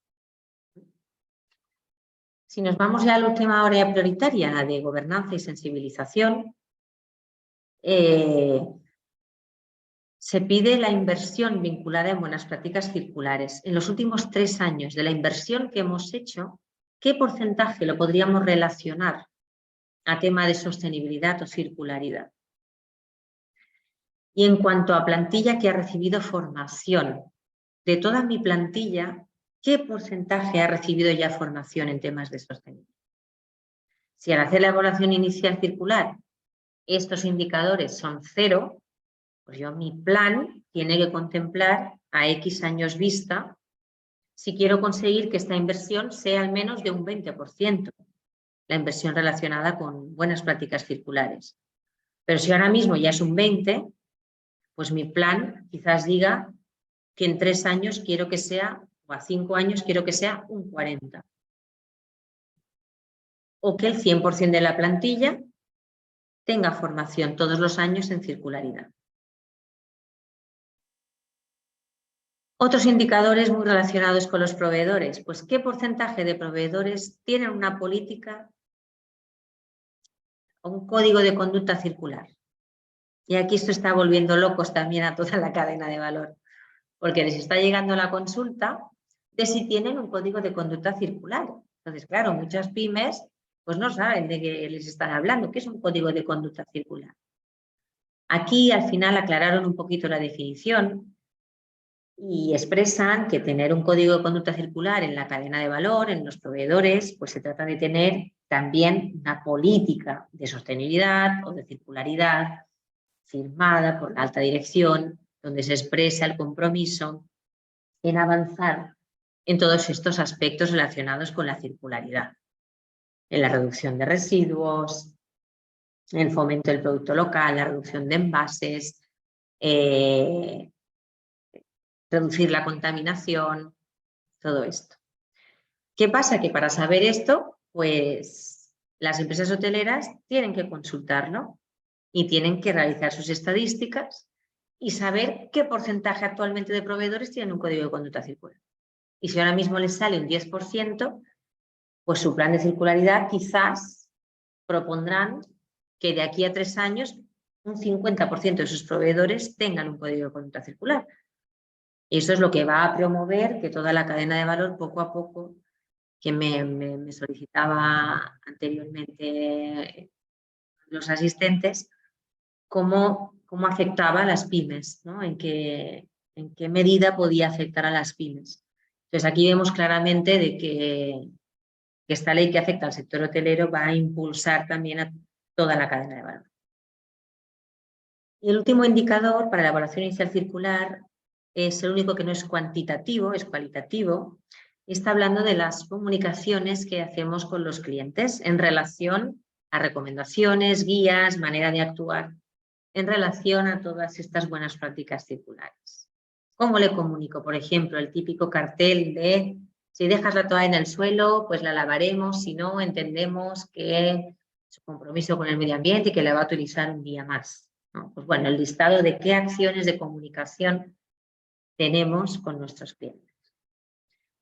Si nos vamos ya a la última área prioritaria, la de gobernanza y sensibilización, se pide la inversión vinculada en buenas prácticas circulares. En los últimos 3 años de la inversión que hemos hecho, ¿qué porcentaje lo podríamos relacionar a tema de sostenibilidad o circularidad? Y en cuanto a plantilla que ha recibido formación, de toda mi plantilla, ¿qué porcentaje ha recibido ya formación en temas de sostenibilidad? Si al hacer la evaluación inicial circular estos indicadores son 0, pues yo mi plan tiene que contemplar a X años vista si quiero conseguir que esta inversión sea al menos de un 20%, la inversión relacionada con buenas prácticas circulares. Pero si ahora mismo ya es un 20%, pues mi plan quizás diga que en 3 años quiero que sea, o a 5 años quiero que sea un 40%. O que el 100% de la plantilla tenga formación todos los años en circularidad. Otros indicadores muy relacionados con los proveedores. Pues, ¿qué porcentaje de proveedores tienen una política o un código de conducta circular? Y aquí esto está volviendo locos también a toda la cadena de valor, porque les está llegando la consulta de si tienen un código de conducta circular. Entonces, claro, muchas pymes pues no saben de qué les están hablando, qué es un código de conducta circular. Aquí al final aclararon un poquito la definición y expresan que tener un código de conducta circular en la cadena de valor, en los proveedores, pues se trata de tener también una política de sostenibilidad o de circularidad firmada por la alta dirección, donde se expresa el compromiso en avanzar en todos estos aspectos relacionados con la circularidad, en la reducción de residuos, en el fomento del producto local, la reducción de envases, reducir la contaminación, todo esto. ¿Qué pasa? Que para saber esto, pues las empresas hoteleras tienen que consultarlo y tienen que realizar sus estadísticas y saber qué porcentaje actualmente de proveedores tienen un código de conducta circular. Y si ahora mismo les sale un 10%, pues su plan de circularidad quizás propondrán que de aquí a 3 años un 50% de sus proveedores tengan un código de conducta circular. Y eso es lo que va a promover que toda la cadena de valor, poco a poco, que me solicitaba anteriormente los asistentes, cómo afectaba a las pymes, ¿no? En qué medida podía afectar a las pymes. Entonces aquí vemos claramente de que esta ley que afecta al sector hotelero va a impulsar también a toda la cadena de valor. Y el último indicador para la evaluación inicial circular es el único que no es cuantitativo, es cualitativo. Está hablando de las comunicaciones que hacemos con los clientes en relación a recomendaciones, guías, manera de actuar en relación a todas estas buenas prácticas circulares. ¿Cómo le comunico? Por ejemplo, el típico cartel de si dejas la toalla en el suelo, pues la lavaremos, si no, entendemos que su compromiso con el medio ambiente y que la va a utilizar un día más, ¿no? Pues bueno, el listado de qué acciones de comunicación tenemos con nuestros clientes.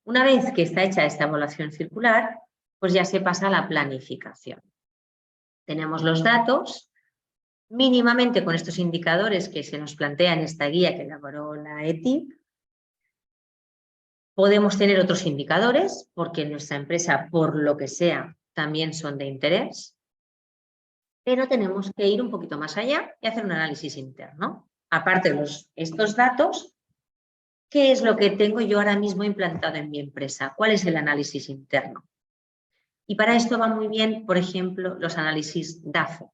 Una vez que está hecha esta evaluación circular, pues ya se pasa a la planificación. Tenemos los datos, mínimamente con estos indicadores que se nos plantea en esta guía que elaboró la ETIC. Podemos tener otros indicadores, porque en nuestra empresa, por lo que sea, también son de interés, pero tenemos que ir un poquito más allá y hacer un análisis interno. Aparte de estos datos, ¿qué es lo que tengo yo ahora mismo implantado en mi empresa? ¿Cuál es el análisis interno? Y para esto va muy bien, por ejemplo, los análisis DAFO.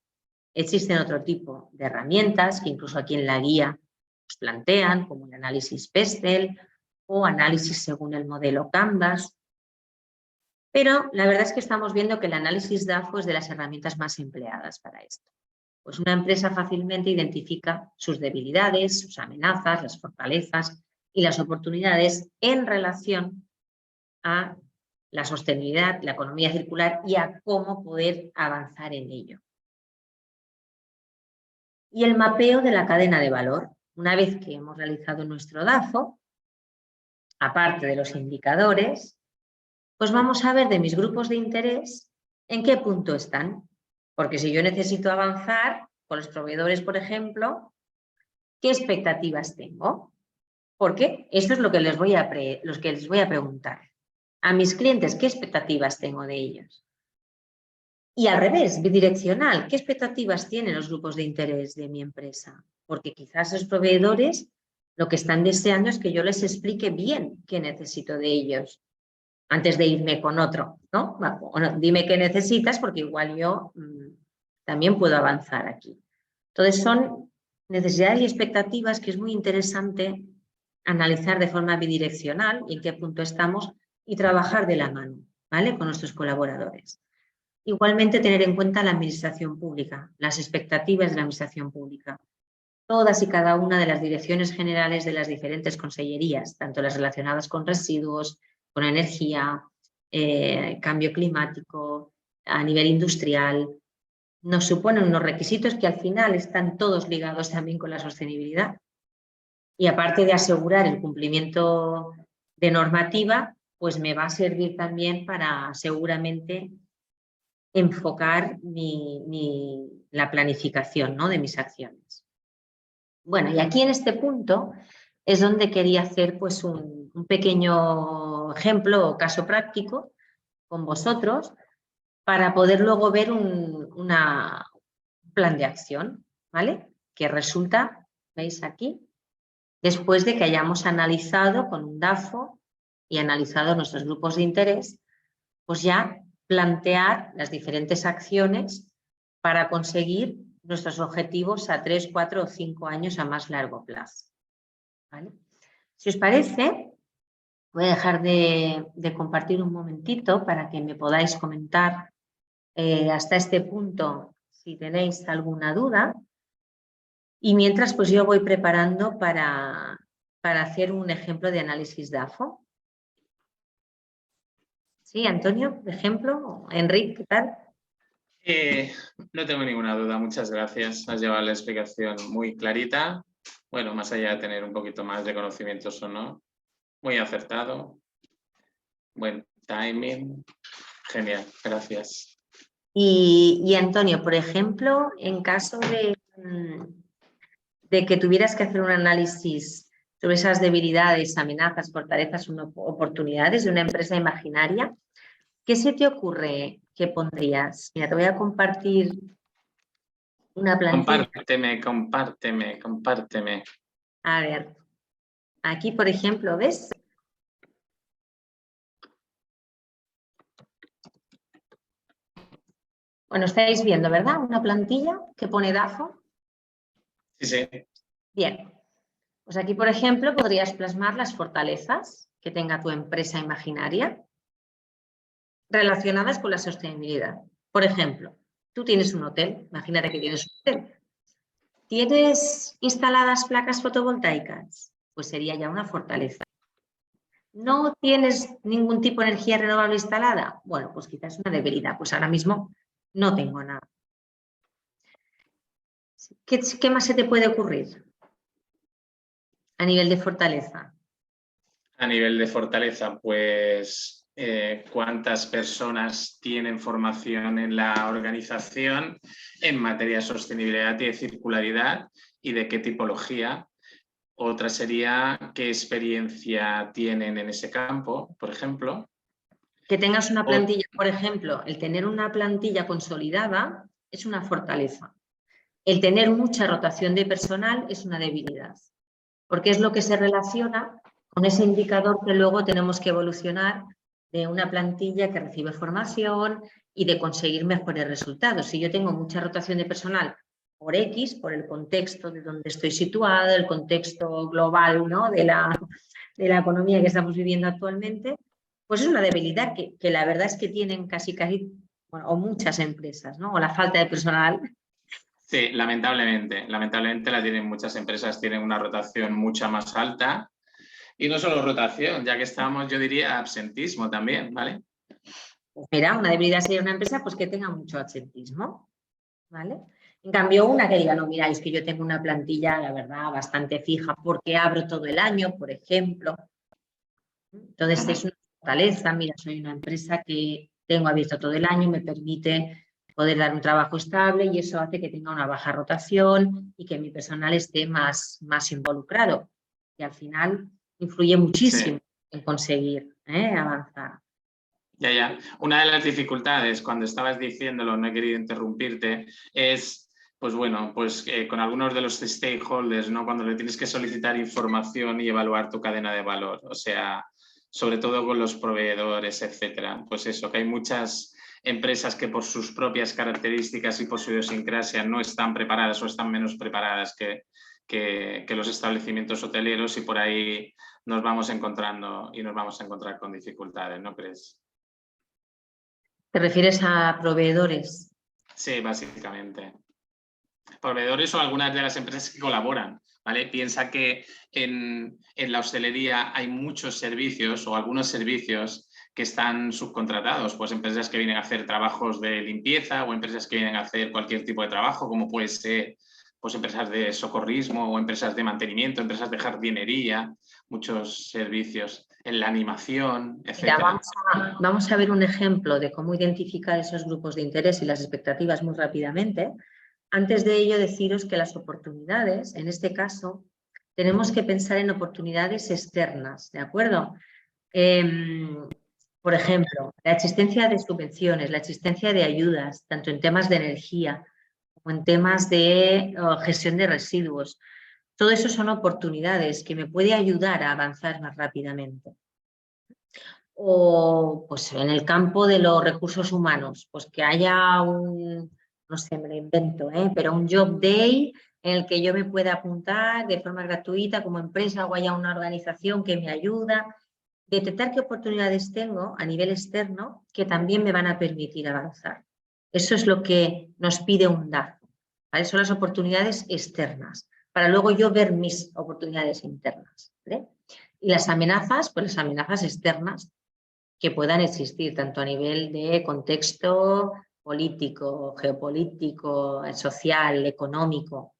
Existen otro tipo de herramientas que incluso aquí en la guía nos plantean, como el análisis PESTEL o análisis según el modelo Canvas. Pero la verdad es que estamos viendo que el análisis DAFO es de las herramientas más empleadas para esto. Pues una empresa fácilmente identifica sus debilidades, sus amenazas, las fortalezas y las oportunidades en relación a la sostenibilidad, la economía circular y a cómo poder avanzar en ello. Y el mapeo de la cadena de valor. Una vez que hemos realizado nuestro DAFO, aparte de los indicadores, pues vamos a ver de mis grupos de interés en qué punto están. Porque si yo necesito avanzar con los proveedores, por ejemplo, ¿qué expectativas tengo? Porque esto es lo que les voy a preguntar. A mis clientes, ¿qué expectativas tengo de ellos? Y al revés, bidireccional, ¿qué expectativas tienen los grupos de interés de mi empresa? Porque quizás los proveedores lo que están deseando es que yo les explique bien qué necesito de ellos antes de irme con otro, ¿no? Bueno, dime qué necesitas porque igual yo también puedo avanzar aquí. Entonces son necesidades y expectativas que es muy interesante analizar de forma bidireccional y en qué punto estamos y trabajar de la mano, ¿vale? Con nuestros colaboradores. Igualmente tener en cuenta la administración pública, las expectativas de la administración pública. Todas y cada una de las direcciones generales de las diferentes consellerías, tanto las relacionadas con residuos, con energía, cambio climático, a nivel industrial, nos suponen unos requisitos que al final están todos ligados también con la sostenibilidad. Y aparte de asegurar el cumplimiento de normativa, pues me va a servir también para seguramente enfocar la planificación, ¿no?, de mis acciones. Bueno, y aquí en este punto es donde quería hacer pues un pequeño ejemplo o caso práctico con vosotros para poder luego ver un plan de acción, ¿vale? Que resulta, ¿veis aquí? Después de que hayamos analizado con un DAFO y analizado nuestros grupos de interés, pues ya plantear las diferentes acciones para conseguir nuestros objetivos a 3, 4 o 5 años a más largo plazo, ¿vale? Si os parece, voy a dejar de compartir un momentito para que me podáis comentar hasta este punto si tenéis alguna duda. Y mientras, pues yo voy preparando para hacer un ejemplo de análisis DAFO. Sí, Antonio, por ejemplo, Enrique, ¿qué tal? No tengo ninguna duda, muchas gracias. Has llevado la explicación muy clarita. Bueno, más allá de tener un poquito más de conocimientos o no, muy acertado. Buen timing. Genial, gracias. Y Antonio, por ejemplo, en caso de que tuvieras que hacer un análisis sobre esas debilidades, amenazas, fortalezas, oportunidades de una empresa imaginaria, ¿qué se te ocurre que pondrías? Mira, te voy a compartir una plantilla. Compárteme. A ver, aquí, por ejemplo, ¿ves? Bueno, estáis viendo, ¿verdad? Una plantilla que pone DAFO. Sí. Bien. Pues aquí, por ejemplo, podrías plasmar las fortalezas que tenga tu empresa imaginaria relacionadas con la sostenibilidad. Por ejemplo, tú tienes un hotel, imagínate que tienes un hotel. ¿Tienes instaladas placas fotovoltaicas? Pues sería ya una fortaleza. ¿No tienes ningún tipo de energía renovable instalada? Bueno, pues quizás una debilidad. Pues ahora mismo no tengo nada. ¿Qué más se te puede ocurrir a nivel de fortaleza? A nivel de fortaleza, pues cuántas personas tienen formación en la organización en materia de sostenibilidad y de circularidad y de qué tipología. Otra sería qué experiencia tienen en ese campo, por ejemplo. Que tengas una plantilla, por ejemplo, el tener una plantilla consolidada es una fortaleza. El tener mucha rotación de personal es una debilidad, porque es lo que se relaciona con ese indicador que luego tenemos que evolucionar de una plantilla que recibe formación y de conseguir mejores resultados. Si yo tengo mucha rotación de personal por X, por el contexto de donde estoy situada, el contexto global, ¿no?, de la economía que estamos viviendo actualmente, pues es una debilidad que la verdad es que tienen casi, bueno, o muchas empresas, ¿no?, o la falta de personal. Sí, lamentablemente la tienen muchas empresas, tienen una rotación mucha más alta. Y no solo rotación, ya que estamos, yo diría absentismo también, ¿vale? Pues mira, una debilidad sería una empresa pues que tenga mucho absentismo, ¿vale? En cambio, una que diga, no, mira, es que yo tengo una plantilla, la verdad, bastante fija porque abro todo el año, por ejemplo. Entonces, es una fortaleza, mira, soy una empresa que tengo abierto todo el año, me permite poder dar un trabajo estable y eso hace que tenga una baja rotación y que mi personal esté más involucrado. Y al final influye muchísimo en conseguir avanzar. Ya. Una de las dificultades, cuando estabas diciéndolo, no he querido interrumpirte, es, pues bueno, pues con algunos de los stakeholders, ¿no? Cuando le tienes que solicitar información y evaluar tu cadena de valor, o sea, sobre todo con los proveedores, etcétera. Pues eso, que hay muchas empresas que por sus propias características y por su idiosincrasia no están preparadas o están menos preparadas que los establecimientos hoteleros, y por ahí nos vamos encontrando y nos vamos a encontrar con dificultades, ¿no crees? ¿Te refieres a proveedores? Sí, básicamente. Proveedores o algunas de las empresas que colaboran, ¿vale? Piensa que en la hostelería hay muchos servicios o algunos servicios que están subcontratados, pues empresas que vienen a hacer trabajos de limpieza o empresas que vienen a hacer cualquier tipo de trabajo, como puede ser pues empresas de socorrismo o empresas de mantenimiento, empresas de jardinería, muchos servicios en la animación, etc. Mira, vamos a ver un ejemplo de cómo identificar esos grupos de interés y las expectativas muy rápidamente. Antes de ello, deciros que las oportunidades, en este caso, tenemos que pensar en oportunidades externas, ¿de acuerdo? Por ejemplo, la existencia de subvenciones, la existencia de ayudas, tanto en temas de energía como en temas de gestión de residuos. Todo eso son oportunidades que me pueden ayudar a avanzar más rápidamente. O pues en el campo de los recursos humanos, pues que haya no sé, me lo invento, pero un job day en el que yo me pueda apuntar de forma gratuita como empresa o haya una organización que me ayuda. Detectar qué oportunidades tengo a nivel externo que también me van a permitir avanzar. Eso es lo que nos pide un DAF, ¿vale? Son las oportunidades externas, para luego yo ver mis oportunidades internas, ¿vale? Y las amenazas, pues las amenazas externas que puedan existir, tanto a nivel de contexto político, geopolítico, social, económico,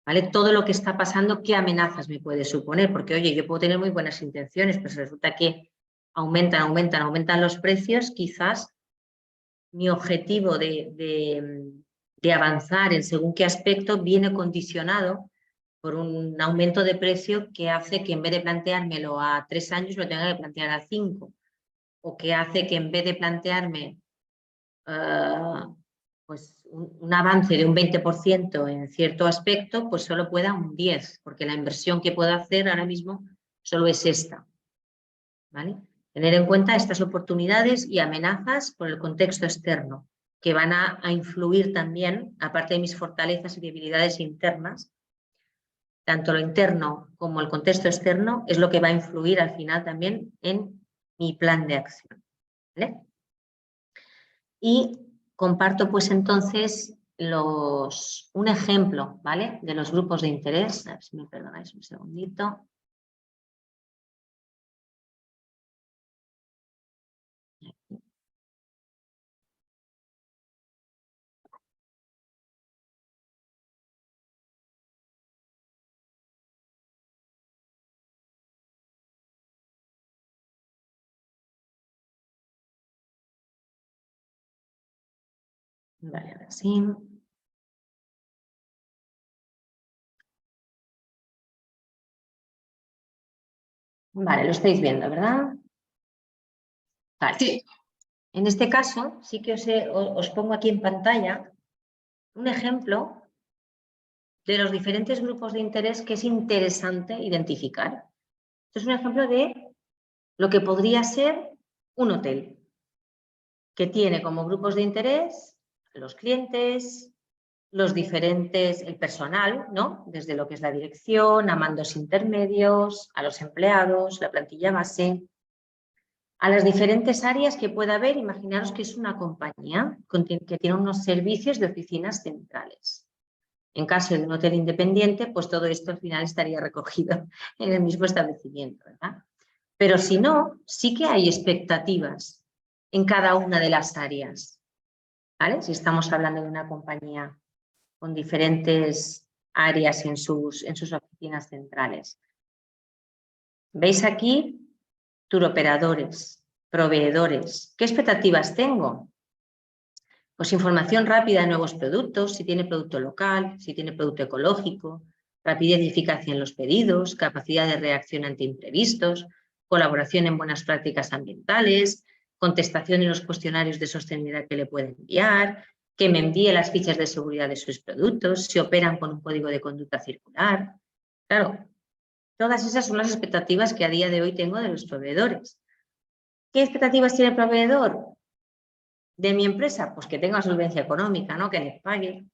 ¿vale? Todo lo que está pasando, ¿qué amenazas me puede suponer? Porque, oye, yo puedo tener muy buenas intenciones, pero si resulta que aumentan los precios, quizás mi objetivo de avanzar en según qué aspecto viene condicionado por un aumento de precio que hace que en vez de planteármelo a 3 años lo tenga que plantear a 5, o que hace que en vez de plantearme pues un avance de un 20% en cierto aspecto, pues solo pueda un 10%, porque la inversión que puedo hacer ahora mismo solo es esta, ¿vale? Tener en cuenta estas oportunidades y amenazas por el contexto externo, que van a influir también, aparte de mis fortalezas y debilidades internas, tanto lo interno como el contexto externo es lo que va a influir al final también en mi plan de acción, ¿vale? Y comparto pues entonces un ejemplo, ¿vale? De los grupos de interés. A ver si me perdonáis un segundito. Vale, ahora sí. Vale, lo estáis viendo, ¿verdad? Vale. Sí. En este caso, sí que os pongo aquí en pantalla un ejemplo de los diferentes grupos de interés que es interesante identificar. Esto es un ejemplo de lo que podría ser un hotel, que tiene como grupos de interés los clientes, el personal, ¿no? Desde lo que es la dirección, a mandos intermedios, a los empleados, la plantilla base, a las diferentes áreas que pueda haber. Imaginaros que es una compañía que tiene unos servicios de oficinas centrales. En caso de un hotel independiente, pues todo esto al final estaría recogido en el mismo establecimiento, ¿verdad? Pero si no, sí que hay expectativas en cada una de las áreas, ¿vale? Si estamos hablando de una compañía con diferentes áreas en sus oficinas centrales. ¿Veis aquí turoperadores, proveedores. ¿Qué expectativas tengo? Pues información rápida de nuevos productos, si tiene producto local, si tiene producto ecológico, rapidez y eficacia en los pedidos, capacidad de reacción ante imprevistos, colaboración en buenas prácticas ambientales, contestación en los cuestionarios de sostenibilidad que le puede enviar, que me envíe las fichas de seguridad de sus productos, si operan con un código de conducta circular. Claro, todas esas son las expectativas que a día de hoy tengo de los proveedores. ¿Qué expectativas tiene el proveedor de mi empresa? Pues que tenga solvencia económica, ¿no? Que les pague,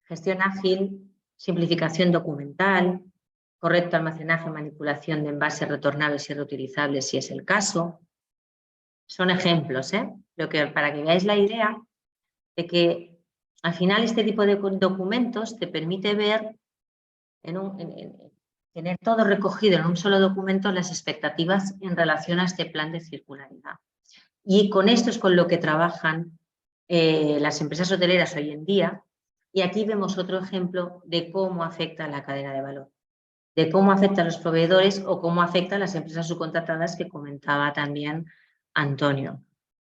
gestión ágil, simplificación documental, correcto almacenaje y manipulación de envases retornables y reutilizables si es el caso. Son ejemplos, ¿eh? Para que veáis la idea de que al final este tipo de documentos te permite ver, tener todo recogido en un solo documento las expectativas en relación a este plan de circularidad. Y con esto es con lo que trabajan las empresas hoteleras hoy en día. Y aquí vemos otro ejemplo de cómo afecta a la cadena de valor, de cómo afecta a los proveedores o cómo afecta a las empresas subcontratadas que comentaba también Antonio,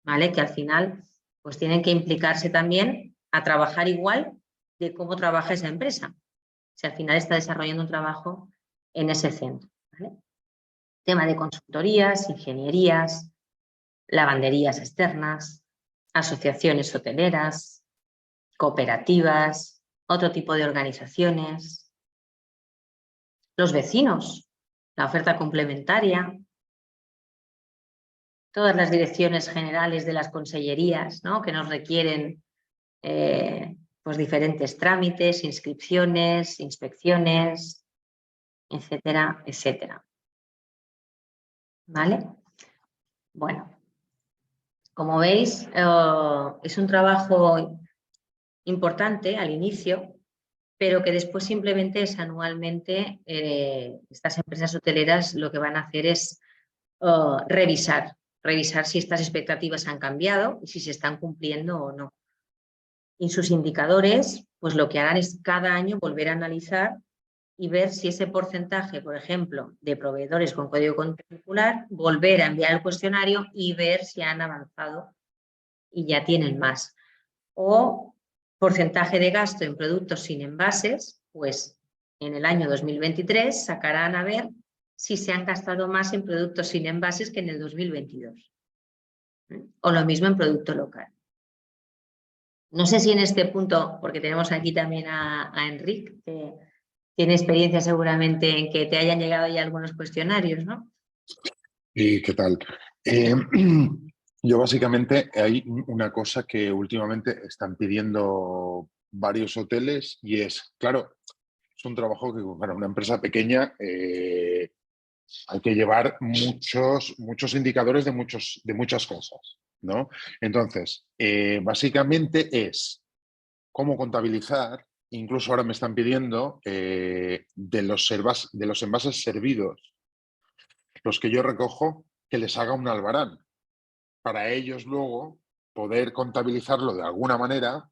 ¿vale? Que al final pues tienen que implicarse también a trabajar igual de cómo trabaja esa empresa. Si al final está desarrollando un trabajo en ese centro, ¿vale? Tema de consultorías, ingenierías, lavanderías externas, asociaciones hoteleras, cooperativas, otro tipo de organizaciones, los vecinos, la oferta complementaria, todas las direcciones generales de las consellerías, ¿no? Que nos requieren pues diferentes trámites, inscripciones, inspecciones, etcétera, etcétera. ¿Vale? Bueno, como veis, es un trabajo importante al inicio, pero que después simplemente es anualmente, estas empresas hoteleras lo que van a hacer es revisar si estas expectativas han cambiado y si se están cumpliendo o no. Y sus indicadores, pues lo que harán es cada año volver a analizar y ver si ese porcentaje, por ejemplo, de proveedores con código particular, volver a enviar el cuestionario y ver si han avanzado y ya tienen más. O porcentaje de gasto en productos sin envases, pues en el año 2023 sacarán a ver si se han gastado más en productos sin envases que en el 2022. O lo mismo en producto local. No sé si en este punto, porque tenemos aquí también a Enric, que tiene experiencia seguramente en que te hayan llegado ya algunos cuestionarios, ¿no? ¿Y qué tal? Yo básicamente hay una cosa que últimamente están pidiendo varios hoteles y es, claro, es un trabajo que para una empresa pequeña hay que llevar muchos indicadores de muchas cosas, ¿no? Entonces, básicamente es cómo contabilizar, incluso ahora me están pidiendo de los envases servidos, los que yo recojo, que les haga un albarán, para ellos luego poder contabilizarlo de alguna manera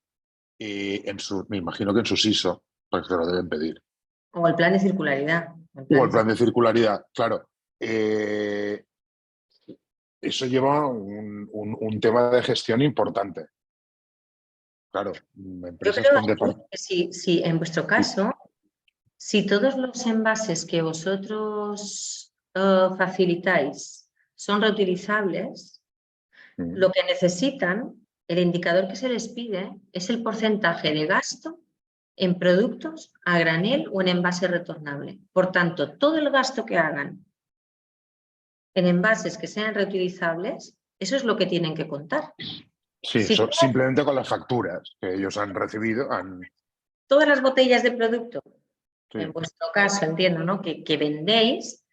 me imagino que en sus ISO, porque te lo deben pedir. O el plan de circularidad. O el plan de circularidad, claro. Eso lleva un tema de gestión importante. Claro, Yo empresas creo con que si en vuestro caso, si todos los envases que vosotros facilitáis son reutilizables, lo que necesitan, el indicador que se les pide es el porcentaje de gasto en productos a granel o en envase retornable. Por tanto, todo el gasto que hagan en envases que sean reutilizables, eso es lo que tienen que contar. Sí, Si simplemente con las facturas que ellos han recibido. todas las botellas de producto, Sí. en vuestro caso, entiendo, ¿no? que vendéis,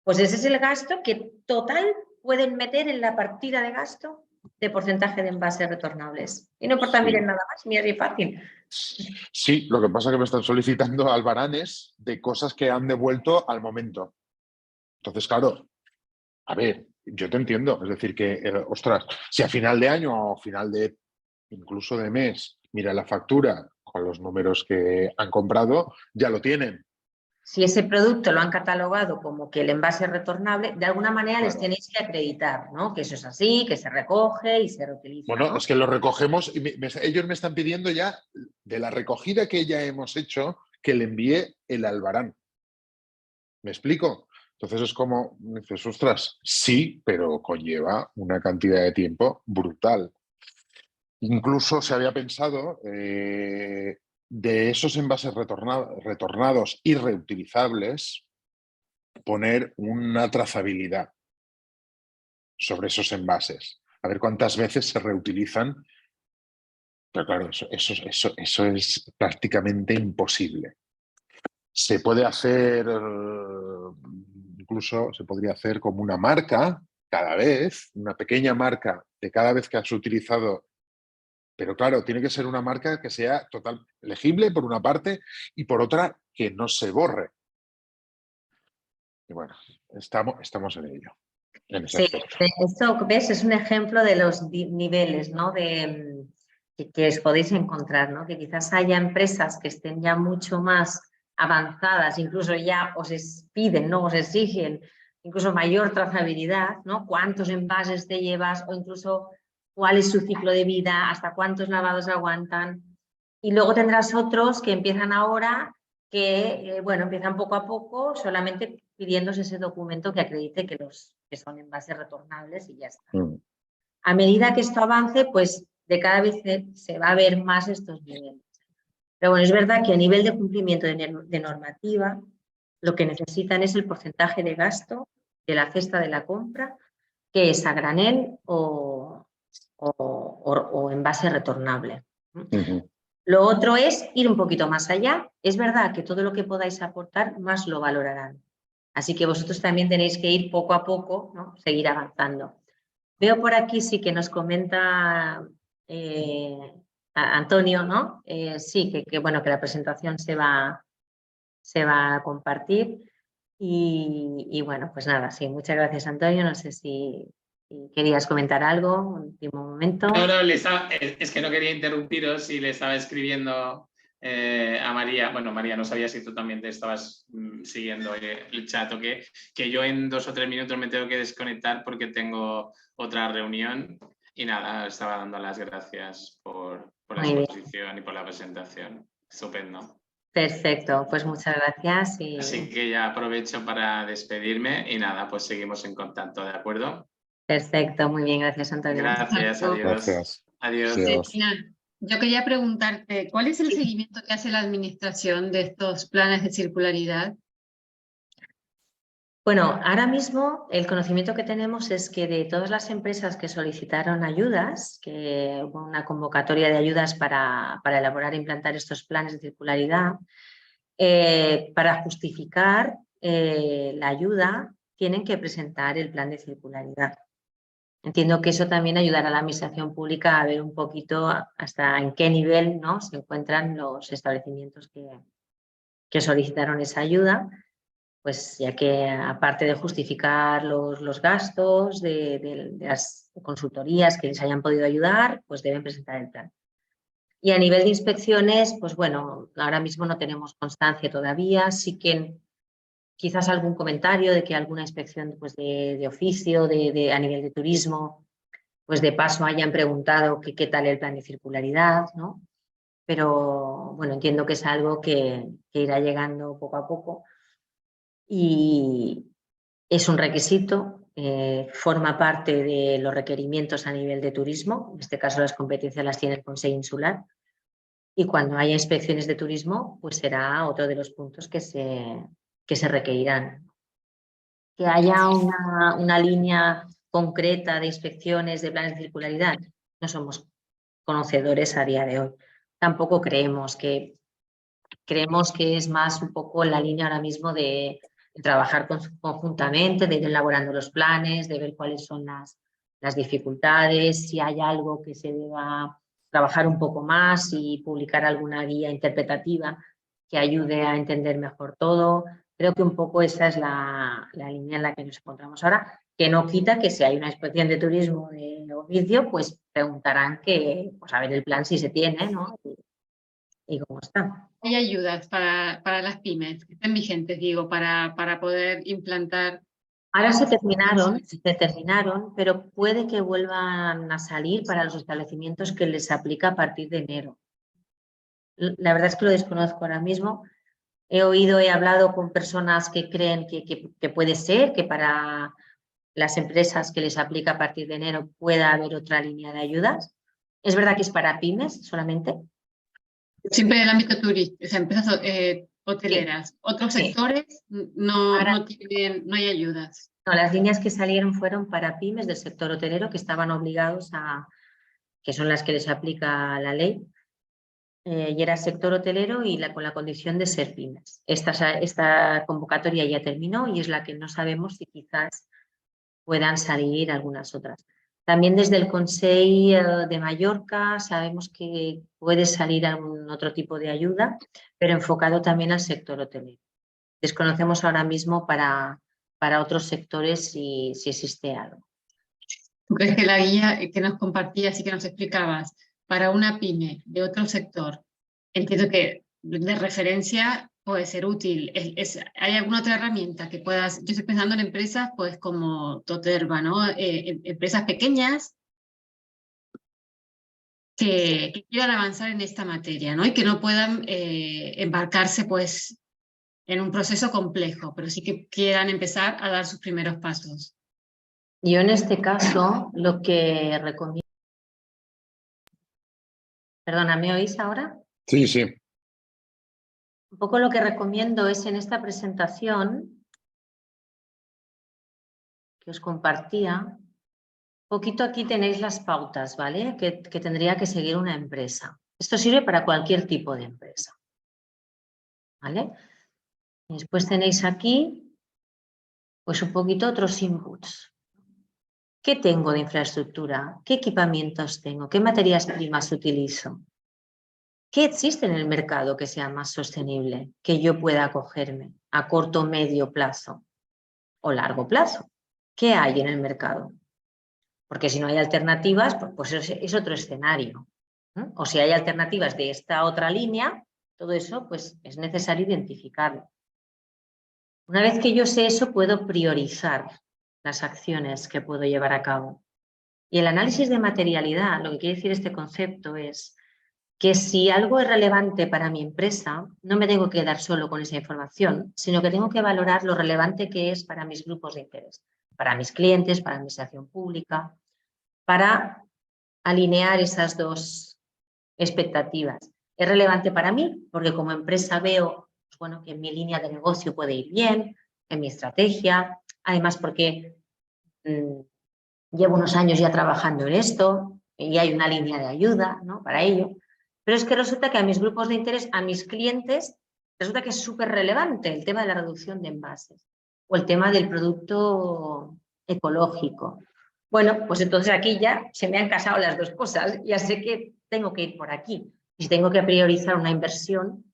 pues ese es el gasto que total pueden meter en la partida de gasto de porcentaje de envases retornables. Y no importa, miren nada más, ni es fácil. Sí, lo que pasa es que me están solicitando albaranes de cosas que han devuelto al momento. Entonces, claro, a ver, yo te entiendo. Es decir, que, ostras, si a final de año o final de incluso de mes, mira la factura con los números que han comprado, ya lo tienen. si ese producto lo han catalogado como que el envase es retornable, de alguna manera les tenéis que acreditar, ¿no? Que eso es así, que se recoge y se reutiliza. Bueno, ¿no? es que lo recogemos y ellos me están pidiendo ya, de la recogida que ya hemos hecho, que le envíe el albarán. ¿Me explico? Entonces es como, dices, ostras, sí, pero conlleva una cantidad de tiempo brutal. Incluso se había pensado de esos envases retornados y reutilizables, poner una trazabilidad sobre esos envases. A ver cuántas veces se reutilizan. Pero claro, eso es prácticamente imposible. Se puede hacer, incluso se podría hacer como una marca cada vez, una pequeña marca de cada vez que has utilizado. Pero claro, tiene que ser una marca que sea total legible por una parte y por otra que no se borre. Y bueno, estamos en ello. En ese Sí, aspecto. esto, ¿ves? Es un ejemplo de los niveles, ¿no? Que os podéis encontrar, ¿no? Que quizás haya empresas que estén ya mucho más avanzadas, incluso ya os piden, ¿no? Os exigen incluso mayor trazabilidad, ¿no? Cuántos envases te llevas o incluso cuál es su ciclo de vida, hasta cuántos lavados aguantan. Y luego tendrás otros que empiezan ahora que, bueno, empiezan poco a poco, solamente pidiéndose ese documento que acredite que son envases retornables y ya está. A medida que esto avance, pues de cada vez se va a ver más estos niveles. Pero bueno, es verdad que a nivel de cumplimiento de normativa, lo que necesitan es el porcentaje de gasto de la cesta de la compra, que es a granel o envase retornable. Lo otro es ir un poquito más allá. Es verdad que todo lo que podáis aportar, más lo valorarán. Así que vosotros también tenéis que ir poco a poco, ¿no? Seguir avanzando. Veo por aquí sí que nos comenta Antonio, ¿no? Sí, bueno, que la presentación se va a compartir. Y bueno, pues nada, sí, muchas gracias, Antonio. No sé si querías comentar algo, un último momento. No, es que no quería interrumpiros y le estaba escribiendo a María. Bueno, María, no sabía si tú también te estabas siguiendo el chat o qué, que yo en 2 o 3 minutos me tengo que desconectar porque tengo otra reunión. Y nada, estaba dando las gracias por la exposición y por la presentación. Estupendo. Perfecto, pues muchas gracias. Así que ya aprovecho para despedirme y nada, pues seguimos en contacto, ¿de acuerdo? Perfecto, muy bien, gracias, Antonio. Gracias, adiós. Gracias. Adiós. Cristina, yo quería preguntarte, ¿cuál es el seguimiento que hace la administración de estos planes de circularidad? Bueno, ahora mismo el conocimiento que tenemos es que de todas las empresas que solicitaron ayudas, que hubo una convocatoria de ayudas para elaborar e implantar estos planes de circularidad, para justificar la ayuda tienen que presentar el plan de circularidad. Entiendo que eso también ayudará a la administración pública a ver un poquito hasta en qué nivel, ¿no? Se encuentran los establecimientos que solicitaron esa ayuda, pues ya que aparte de justificar los gastos de las consultorías que les hayan podido ayudar, pues deben presentar el plan. Y a nivel de inspecciones, pues bueno, ahora mismo no tenemos constancia todavía, sí que quizás algún comentario de que alguna inspección pues de oficio, a nivel de turismo, pues de paso hayan preguntado qué tal el plan de circularidad, ¿no? Pero bueno, entiendo que es algo que irá llegando poco a poco y es un requisito, forma parte de los requerimientos a nivel de turismo, en este caso las competencias las tiene el Consejo Insular, y cuando haya inspecciones de turismo, pues será otro de los puntos que se requerirán. Que haya una línea concreta de inspecciones de planes de circularidad, no somos conocedores a día de hoy. Tampoco creemos que es más un poco la línea ahora mismo de trabajar conjuntamente, de ir elaborando los planes, de ver cuáles son las dificultades, si hay algo que se deba trabajar un poco más y publicar alguna guía interpretativa que ayude a entender mejor todo. Creo que un poco esa es la línea en la que nos encontramos ahora, que no quita que si hay una inspección de turismo de oficio, pues preguntarán que, pues a ver el plan si se tiene, ¿no? Y cómo está. hay ayudas para las pymes que estén vigentes, digo, para poder implantar. Ahora se terminaron, pero puede que vuelvan a salir para los establecimientos que les aplica a partir de enero. La verdad es que lo desconozco ahora mismo. He hablado con personas que creen que puede ser, que para las empresas que les aplica a partir de enero pueda haber otra línea de ayudas. Es verdad que es para pymes solamente. Siempre en el ámbito turístico, o sea, empresas hoteleras. Sí. Otros Sí. sectores no hay ayudas. No, las líneas que salieron fueron para pymes del sector hotelero que estaban obligados que son las que les aplica la ley, y era sector hotelero y con la condición de ser pymes. Esta convocatoria ya terminó y es la que no sabemos si quizás puedan salir algunas otras. También desde el Consell de Mallorca sabemos que puede salir algún otro tipo de ayuda, pero enfocado también al sector hotelero. Desconocemos ahora mismo para otros sectores si existe algo. ¿Tú crees que la guía que nos compartías y que nos explicabas para una pyme de otro sector, entiendo que de referencia puede ser útil? ¿Hay alguna otra herramienta que puedas? Yo estoy pensando en empresas pues como Toterva, ¿no? Empresas pequeñas que quieran avanzar en esta materia, ¿no? Y que no puedan embarcarse pues en un proceso complejo, pero sí que quieran empezar a dar sus primeros pasos. Yo en este caso lo que recomiendo... Perdona, ¿me oís ahora? Sí, sí. Un poco lo que recomiendo es en esta presentación que os compartía, poquito aquí tenéis las pautas, ¿vale? Que tendría que seguir una empresa. Esto sirve para cualquier tipo de empresa, ¿vale? Y después tenéis aquí, pues un poquito otros inputs. ¿Qué tengo de infraestructura? ¿Qué equipamientos tengo? ¿Qué materias primas utilizo? ¿Qué existe en el mercado que sea más sostenible, que yo pueda acogerme a corto, medio plazo o largo plazo? ¿Qué hay en el mercado? Porque si no hay alternativas, pues es otro escenario, ¿no? O si hay alternativas de esta otra línea, todo eso pues es necesario identificarlo. Una vez que yo sé eso, puedo priorizar las acciones que puedo llevar a cabo. Y el análisis de materialidad, lo que quiere decir este concepto es que si algo es relevante para mi empresa, no me tengo que quedar solo con esa información, sino que tengo que valorar lo relevante que es para mis grupos de interés, para mis clientes, para la administración pública, para alinear esas dos expectativas. Es relevante para mí porque como empresa veo, pues bueno, que mi línea de negocio puede ir bien, en mi estrategia, además porque llevo unos años ya trabajando en esto y hay una línea de ayuda, ¿no?, para ello. Pero es que resulta que a mis grupos de interés, a mis clientes, resulta que es súper relevante el tema de la reducción de envases o el tema del producto ecológico. Bueno, pues entonces aquí ya se me han casado las dos cosas, ya sé que tengo que ir por aquí. Y si tengo que priorizar una inversión,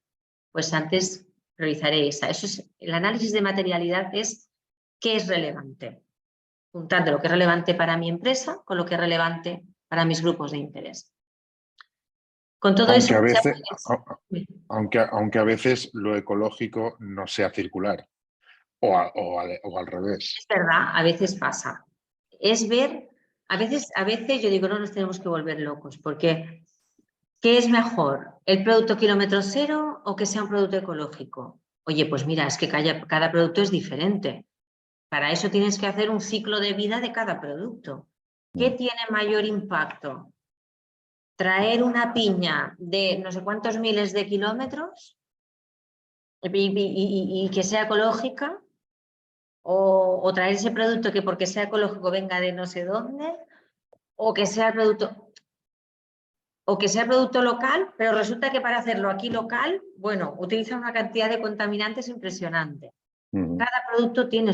pues antes priorizaré esa. Eso es, el análisis de materialidad es qué es relevante, juntando lo que es relevante para mi empresa con lo que es relevante para mis grupos de interés. Con todo Aunque eso... a veces, aunque a veces lo ecológico no sea circular o al revés. Es verdad, a veces pasa. Es ver, a veces yo digo, no nos tenemos que volver locos, porque ¿qué es mejor? ¿El producto kilómetro cero o que sea un producto ecológico? Oye, pues mira, es que cada producto es diferente. Para eso tienes que hacer un ciclo de vida de cada producto. ¿Qué tiene mayor impacto? ¿Traer una piña de no sé cuántos miles de kilómetros y que sea ecológica? O traer ese producto que porque sea ecológico venga de no sé dónde, o que sea producto local, pero resulta que para hacerlo aquí local, bueno, utiliza una cantidad de contaminantes impresionante. Cada producto tiene su